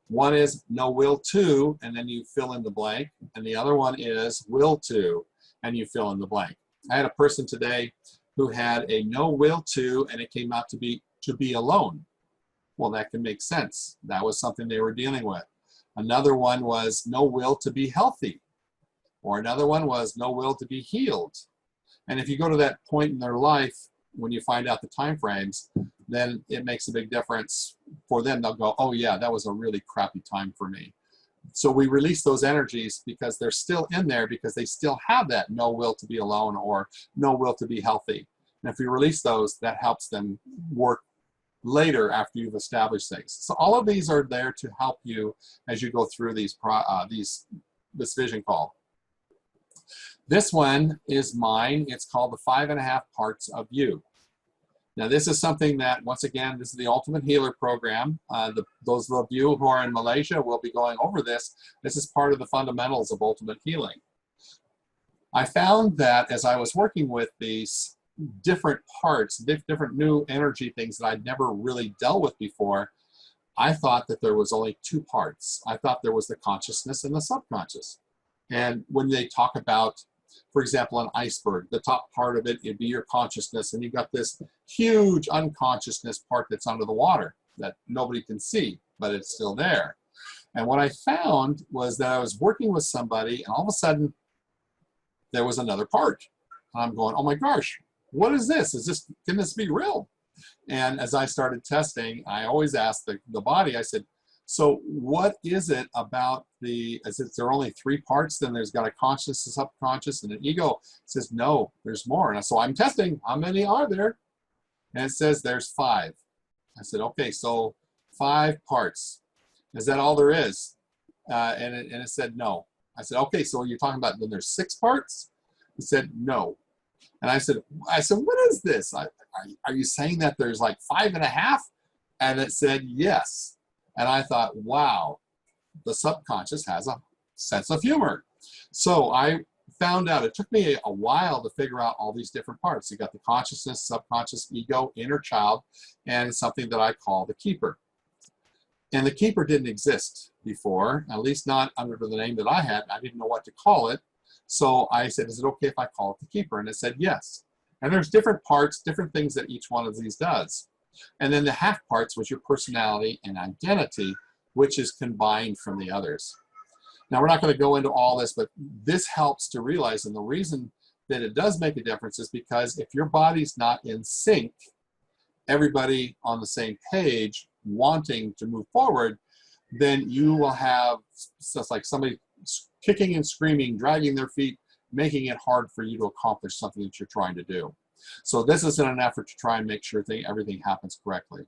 One is no will to, and then you fill in the blank. And the other one is will to, and you fill in the blank. I had a person today who had a no will to, and it came out to be alone. Well, that can make sense. That was something they were dealing with. Another one was no will to be healthy. Or another one was no will to be healed. And if you go to that point in their life, when you find out the time frames, then it makes a big difference for them. They'll go, oh yeah, that was a really crappy time for me. So we release those energies because they're still in there, because they still have that no will to be alone or no will to be healthy. And if we release those, that helps them work later after you've established things. So all of these are there to help you as you go through this vision call. This one is mine. It's called the 5.5 Parts of You. Now this is something that, once again, this is the Ultimate Healer program. Those of you who are in Malaysia will be going over this. This is part of the fundamentals of ultimate healing. I found that as I was working with these different parts, different new energy things that I'd never really dealt with before, I thought that there was only two parts. I thought there was the consciousness and the subconscious. And when they talk about For example, an iceberg, the top part of it, it'd be your consciousness, and you've got this huge unconsciousness part that's under the water that nobody can see, but it's still there. And what I found was that I was working with somebody, and all of a sudden, there was another part. And I'm going, oh my gosh, what is this? Can this be real? And as I started testing, I always asked the body, I said, so what is it about is there only 3 parts? Then there's got a conscious, a subconscious, and an ego. It says, no, there's more. And so I'm testing, how many are there? And it says there's 5. I said, okay, so 5 parts. Is that all there is? And it said, no. I said, okay, so you're talking about then there's 6 parts? It said, no. And I said, what is this? Are you saying that there's like 5.5? And it said, yes. And I thought, wow, the subconscious has a sense of humor. So I found out, it took me a while to figure out all these different parts. You got the consciousness, subconscious, ego, inner child, and something that I call the keeper. And the keeper didn't exist before, at least not under the name that I had. I didn't know what to call it. So I said, is it okay if I call it the keeper? And it said, yes. And there's different parts, different things that each one of these does. And then the half parts was your personality and identity, which is combined from the others. Now, we're not going to go into all this, but this helps to realize, and the reason that it does make a difference is because if your body's not in sync, everybody on the same page wanting to move forward, then you will have stuff like somebody kicking and screaming, dragging their feet, making it hard for you to accomplish something that you're trying to do. So this is in an effort to try and make sure everything happens correctly.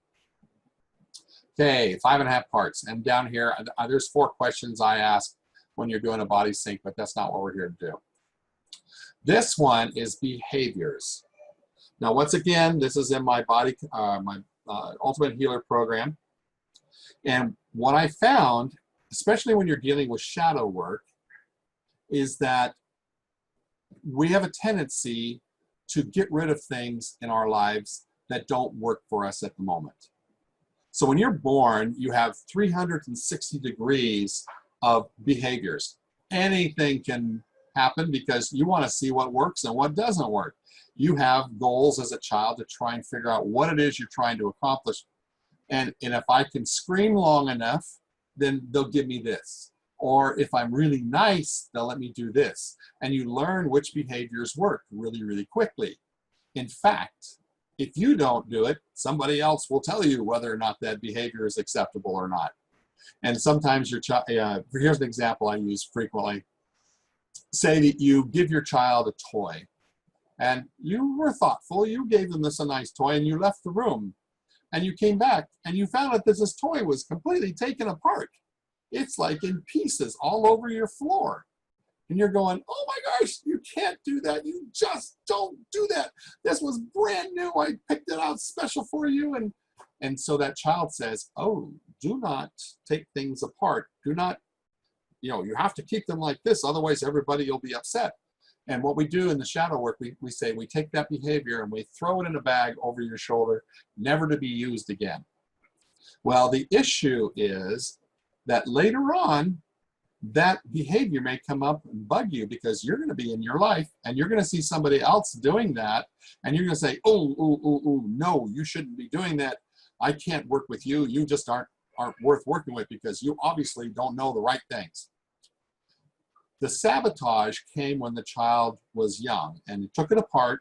Okay, 5.5 parts. And down here, there's 4 questions I ask when you're doing a body sync, but that's not what we're here to do. This one is behaviors. Now, once again, this is in my Ultimate Healer program. And what I found, especially when you're dealing with shadow work, is that we have a tendency to get rid of things in our lives that don't work for us at the moment. So when you're born, you have 360 degrees of behaviors. Anything can happen because you want to see what works and what doesn't work. You have goals as a child to try and figure out what it is you're trying to accomplish. And if I can scream long enough, then they'll give me this. Or if I'm really nice, they'll let me do this. And you learn which behaviors work really, really quickly. In fact, if you don't do it, somebody else will tell you whether or not that behavior is acceptable or not. And sometimes your child, here's an example I use frequently. Say that you give your child a toy, and you were thoughtful, you gave them a nice toy, and you left the room. And you came back, and you found out that this toy was completely taken apart. It's like in pieces all over your floor. And you're going, oh my gosh, you can't do that. You just don't do that. This was brand new. I picked it out special for you. And so that child says, oh, do not take things apart. Do not, you have to keep them like this. Otherwise, everybody will be upset. And what we do in the shadow work, we say we take that behavior and we throw it in a bag over your shoulder, never to be used again. Well, the issue is that later on, that behavior may come up and bug you because you're going to be in your life and you're going to see somebody else doing that. And you're going to say, oh, no, you shouldn't be doing that. I can't work with you. You just aren't worth working with because you obviously don't know the right things. The sabotage came when the child was young and he took it apart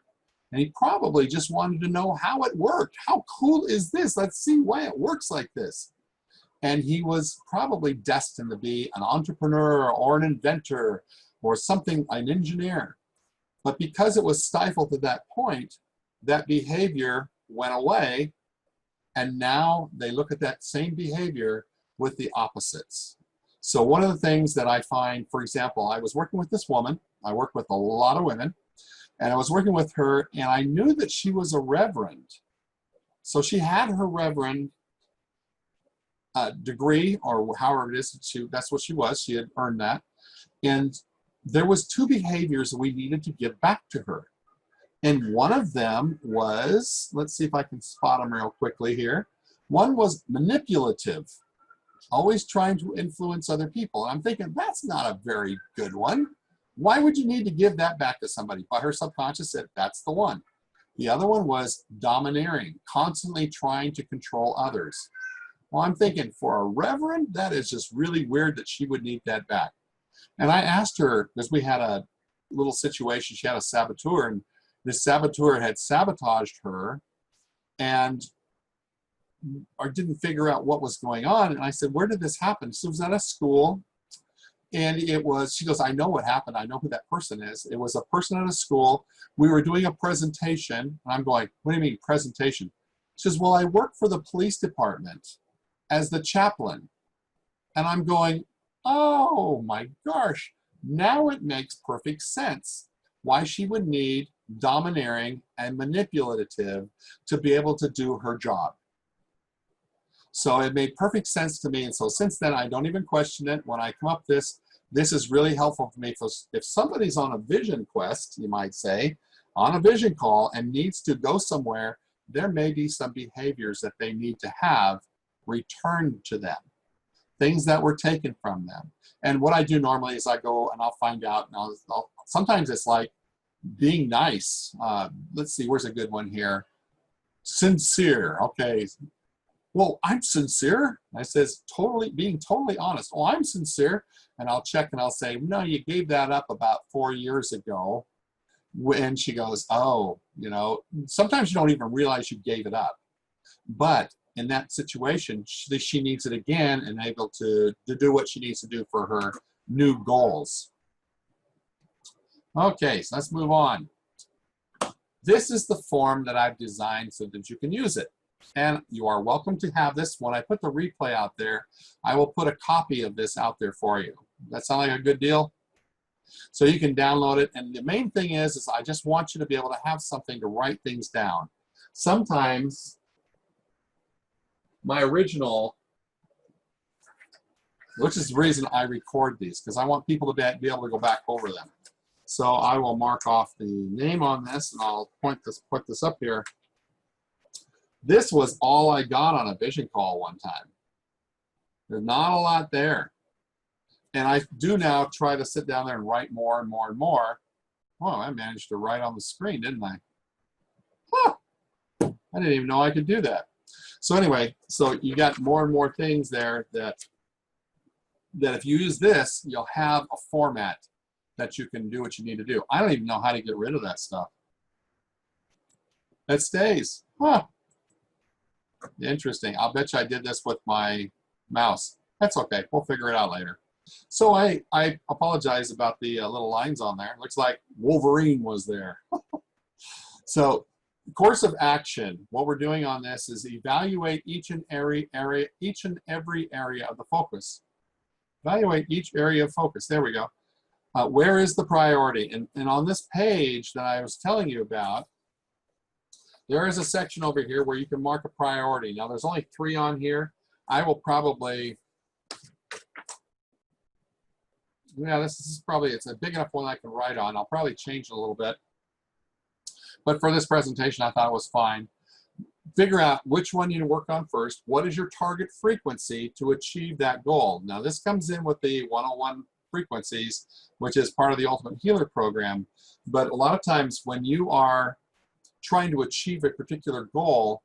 and he probably just wanted to know how it worked. How cool is this? Let's see why it works like this. And he was probably destined to be an entrepreneur or an inventor or something, an engineer. But because it was stifled to that point, that behavior went away. And now they look at that same behavior with the opposites. So one of the things that I find, for example, I was working with this woman. I work with a lot of women. And I was working with her, and I knew that she was a reverend. So she had her reverend degree, or however it is, that's what she was. She had earned that. And there was 2 behaviors that we needed to give back to her. And one of them was, let's see if I can spot them real quickly here. One was manipulative, always trying to influence other people. And I'm thinking, that's not a very good one. Why would you need to give that back to somebody? But her subconscious said, that's the one. The other one was domineering, constantly trying to control others. Well, I'm thinking, for a reverend, that is just really weird that she would need that back. And I asked her, because we had a little situation, she had a saboteur, and this saboteur had sabotaged her and or didn't figure out what was going on. And I said, where did this happen? So it was at a school. And it was, she goes, I know what happened. I know who that person is. It was a person at a school. We were doing a presentation. And I'm going, what do you mean presentation? She says, well, I work for the police department as the chaplain. And I'm going, oh my gosh, now it makes perfect sense why she would need domineering and manipulative to be able to do her job. So it made perfect sense to me. And so since then, I don't even question it. When I come up this is really helpful for me. If somebody's on a vision quest, you might say, on a vision call and needs to go somewhere, there may be some behaviors that they need to have returned to them, things that were taken from them. And what I do normally is I go and I'll find out, and I'll sometimes it's like being nice. Let's see, where's a good one here? Sincere, okay. Well, I'm sincere. I says, being totally honest. Oh, I'm sincere. And I'll check and I'll say, no, you gave that up about 4 years ago. And she goes, oh, you know, sometimes you don't even realize you gave it up. But in that situation, she needs it again and able to do what she needs to do for her new goals. Okay, so let's move on. This is the form that I've designed so that you can use it. And you are welcome to have this. When I put the replay out there, I will put a copy of this out there for you. That sound like a good deal? So you can download it. And the main thing is I just want you to be able to have something to write things down. Sometimes my original, which is the reason I record these, because I want people to be able to go back over them. So I will mark off the name on this, and I'll put this up here. This was all I got on a vision call one time. There's not a lot there. And I do now try to sit down there and write more and more and more. Oh, I managed to write on the screen, didn't I? Huh. I didn't even know I could do that. So anyway, so you got more and more things there that if you use this, you'll have a format that you can do what you need to do. I don't even know how to get rid of that stuff. That stays. Huh. Interesting. I'll bet you I did this with my mouse. That's okay. We'll figure it out later. So I apologize about the little lines on there. Looks like Wolverine was there. So course of action. What we're doing on this is evaluate each and every area of the focus. Evaluate each area of focus. There we go. Where is the priority? And on this page that I was telling you about, there is a section over here where you can mark a priority. Now, there's only 3 on here. I will probably, yeah, this is probably, it's a big enough one I can write on. I'll probably change it a little bit. But for this presentation, I thought it was fine. Figure out which one you work on first. What is your target frequency to achieve that goal? Now, this comes in with the 101 frequencies, which is part of the Ultimate Healer program. But a lot of times when you are trying to achieve a particular goal,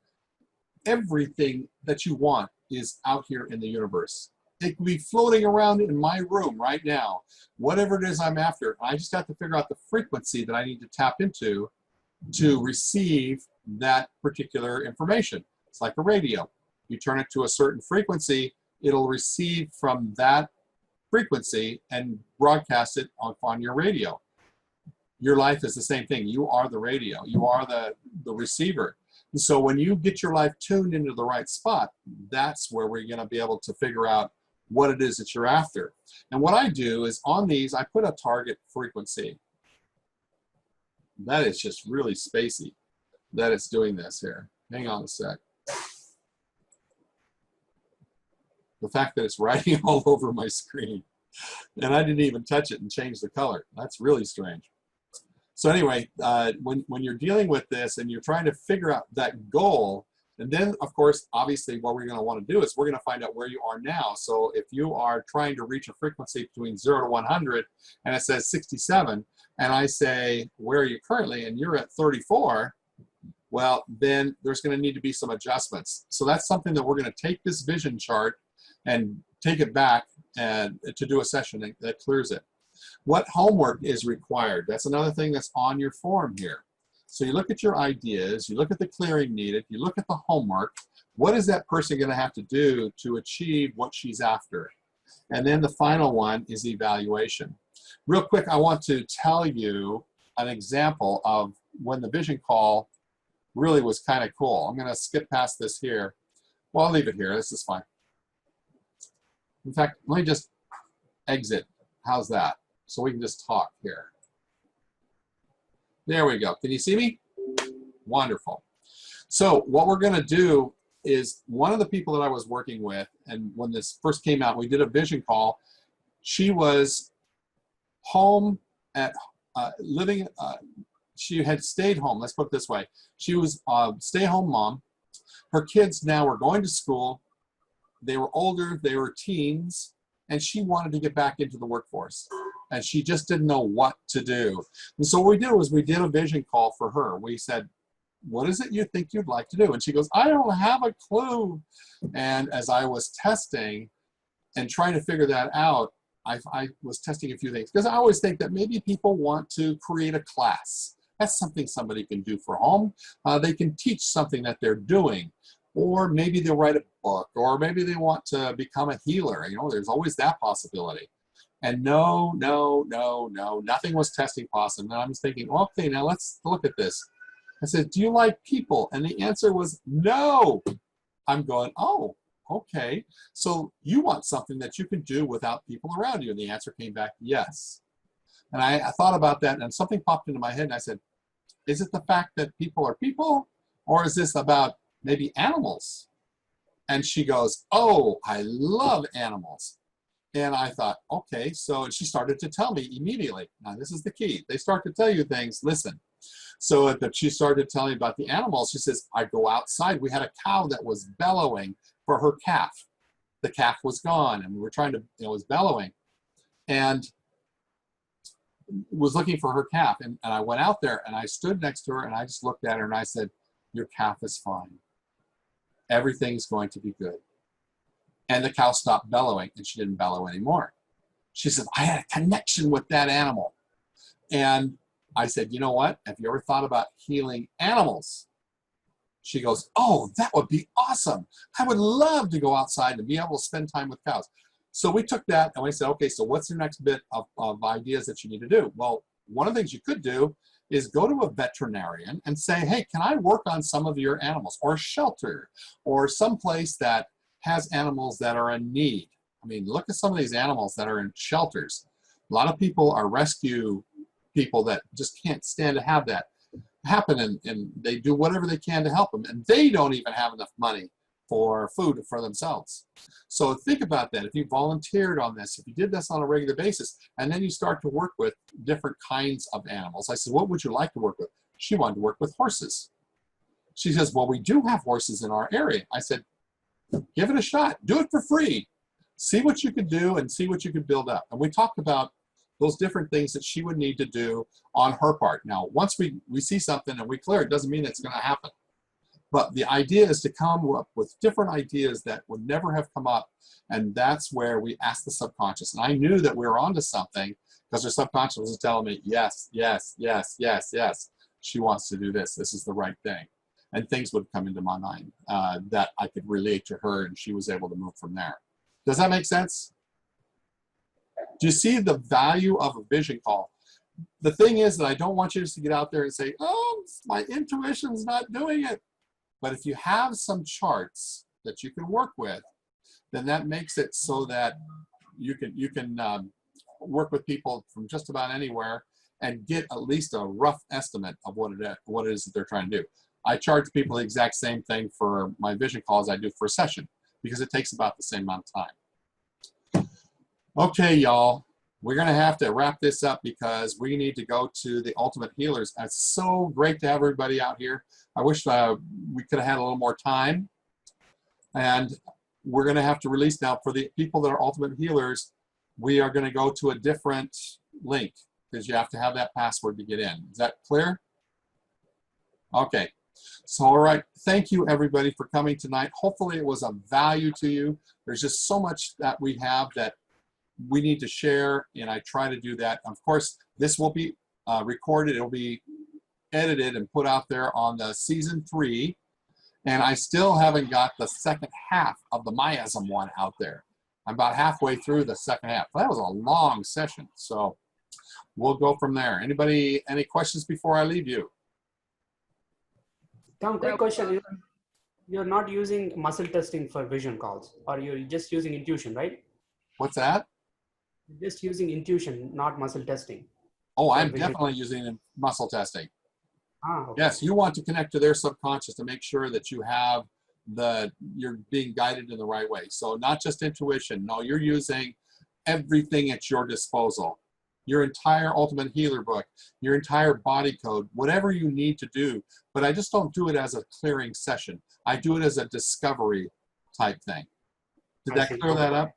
everything that you want is out here in the universe. It could be floating around in my room right now. Whatever it is I'm after, I just have to figure out the frequency that I need to tap into to receive that particular information. It's like a radio. You turn it to a certain frequency, it'll receive from that frequency and broadcast it on your radio. Your life is the same thing. You are the radio. You are the receiver. And so when you get your life tuned into the right spot, that's where we're going to be able to figure out what it is that you're after. And what I do is on these, I put a target frequency. That is just really spacey that it's doing this here. Hang on a sec. The fact that it's writing all over my screen and I didn't even touch it and change the color. That's really strange. So anyway, when you're dealing with this and you're trying to figure out that goal, And then, of course, obviously, what we're going to want to do is we're going to find out where you are now. So if you are trying to reach a frequency between 0 to 100, and it says 67, and I say, where are you currently? And you're at 34, well, then there's going to need to be some adjustments. So that's something that we're going to take this vision chart and take it back and to do a session that clears it. What homework is required? That's another thing that's on your form here. So you look at your ideas, you look at the clearing needed, you look at the homework. What is that person going to have to do to achieve what she's after? And then the final one is evaluation. Real quick, I want to tell you an example of when the vision call really was kind of cool. I'm going to skip past this here. Well, I'll leave it here. This is fine. In fact, let me just exit. How's that? So we can just talk here. There we go. Can you see me? Wonderful. So what we're going to do is one of the people that I was working with, and when this first came out, we did a vision call. She was home at living. She had stayed home. Let's put it this way. She was a stay-home mom. Her kids now were going to school. They were older. They were teens. And she wanted to get back into the workforce. And she just didn't know what to do. And so what we did was we did a vision call for her. We said, what is it you think you'd like to do? And she goes, I don't have a clue. And as I was testing and trying to figure that out, I was testing a few things. Because I always think that maybe people want to create a class. That's something somebody can do for home. They can teach something that they're doing. Or maybe they'll write a book. Or maybe they want to become a healer. You know, there's always that possibility. And no, nothing was testing positive. And I was thinking, okay, now let's look at this. I said, do you like people? And the answer was no. I'm going, oh, okay. So you want something that you can do without people around you? And the answer came back, yes. And I thought about that, and something popped into my head, and I said, is it the fact that people are people? Or is this about maybe animals? And she goes, oh, I love animals. And I thought, okay, so and she started to tell me immediately. Now, this is the key. They start to tell you things, listen. So that she started telling me about the animals. She says, I go outside. We had a cow that was bellowing for her calf. The calf was gone, and we were trying to, it was bellowing. And was looking for her calf. And I went out there, and I stood next to her, and I just looked at her, and I said, your calf is fine. Everything's going to be good. And the cow stopped bellowing, and she didn't bellow anymore. She said, I had a connection with that animal. And I said, you know what? Have you ever thought about healing animals? She goes, oh, that would be awesome. I would love to go outside and be able to spend time with cows. So we took that, and we said, okay, so what's the next bit of ideas that you need to do? Well, one of the things you could do is go to a veterinarian and say, hey, can I work on some of your animals? Or a shelter, or someplace that has animals that are in need. I mean, look at some of these animals that are in shelters. A lot of people are rescue people that just can't stand to have that happen, and they do whatever they can to help them, and they don't even have enough money for food for themselves. So think about that. If you volunteered on this, if you did this on a regular basis, and then you start to work with different kinds of animals. I said, what would you like to work with? She wanted to work with horses. She says, well, we do have horses in our area. I said, give it a shot. Do it for free. See what you can do and see what you can build up. And we talked about those different things that she would need to do on her part. Now, once we see something and we clear it, doesn't mean it's going to happen. But the idea is to come up with different ideas that would never have come up. And that's where we ask the subconscious. And I knew that we were onto something because her subconscious was telling me, yes, yes, yes, yes, yes. She wants to do this. This is the right thing. And things would come into my mind that I could relate to her, and she was able to move from there. Does that make sense? Do you see the value of a vision call? The thing is that I don't want you just to get out there and say, oh, my intuition's not doing it. But if you have some charts that you can work with, then that makes it so that you can work with people from just about anywhere and get at least a rough estimate of what it is that they're trying to do. I charge people the exact same thing for my vision calls I do for a session because it takes about the same amount of time. Okay, y'all, we're going to have to wrap this up because we need to go to the Ultimate Healers. It's so great to have everybody out here. I wish we could have had a little more time. And we're going to have to release now for the people that are ultimate healers. We are going to go to a different link because you have to have that password to get in. Is that clear? Okay. So, all right. Thank you, everybody, for coming tonight. Hopefully it was of value to you. There's just so much that we have that we need to share, and I try to do that. Of course, this will be recorded. It'll be edited and put out there on the season 3. And I still haven't got the second half of the miasm one out there. I'm about halfway through the second half. That was a long session, so we'll go from there. Anybody, any questions before I leave you? Tom, quick question. You're not using muscle testing for vision calls, or you're just using intuition, right? What's that? You're just using intuition, not muscle testing. Oh, I'm definitely using muscle testing. Ah, okay. Yes, you want to connect to their subconscious to make sure that you have you're being guided in the right way. So not just intuition. No, you're using everything at your disposal. Your entire Ultimate Healer book, your entire body code, whatever you need to do. But I just don't do it as a clearing session. I do it as a discovery type thing. Did that clear that up?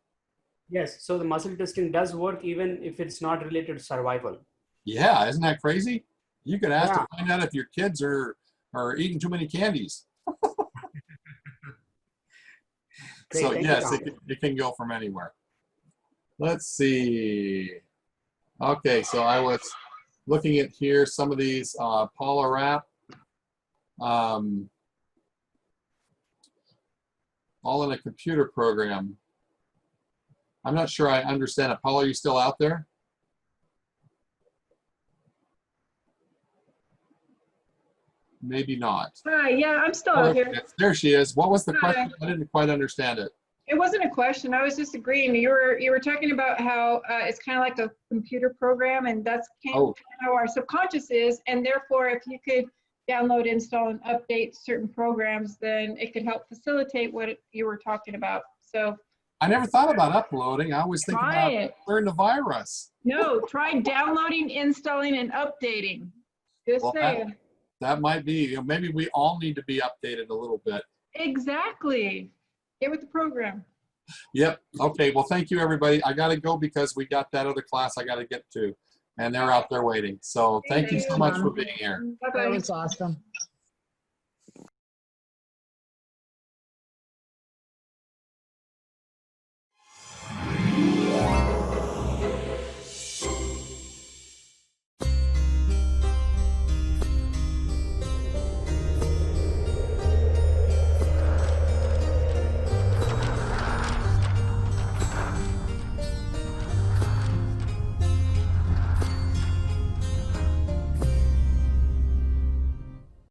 Yes. So the muscle testing does work even if it's not related to survival. Yeah, isn't that crazy? You could ask to find out if your kids are eating too many candies. Great, so yes, you, it can go from anywhere. Let's see. Okay, so I was looking at here some of these Paula Rapp, all in a computer program. I'm not sure I understand it. Paula, are you still out there? Maybe not. Hi, yeah, I'm still out here. There she is. What was the question? I didn't quite understand it. It wasn't a question. I was just agreeing. You were talking about how it's kind of like a computer program, and that's kind of how our subconscious is. And therefore, if you could download, install, and update certain programs, then it could help facilitate what you were talking about. So I never thought about uploading. I always think about clearing the virus. No, try downloading, installing, and updating. Just saying. That might be, maybe we all need to be updated a little bit. Exactly. Get with the program. Yep. Okay. Well, thank you, everybody. I got to go because we got that other class I got to get to, and they're out there waiting. So thank you so much for being here. Bye-bye. That was awesome.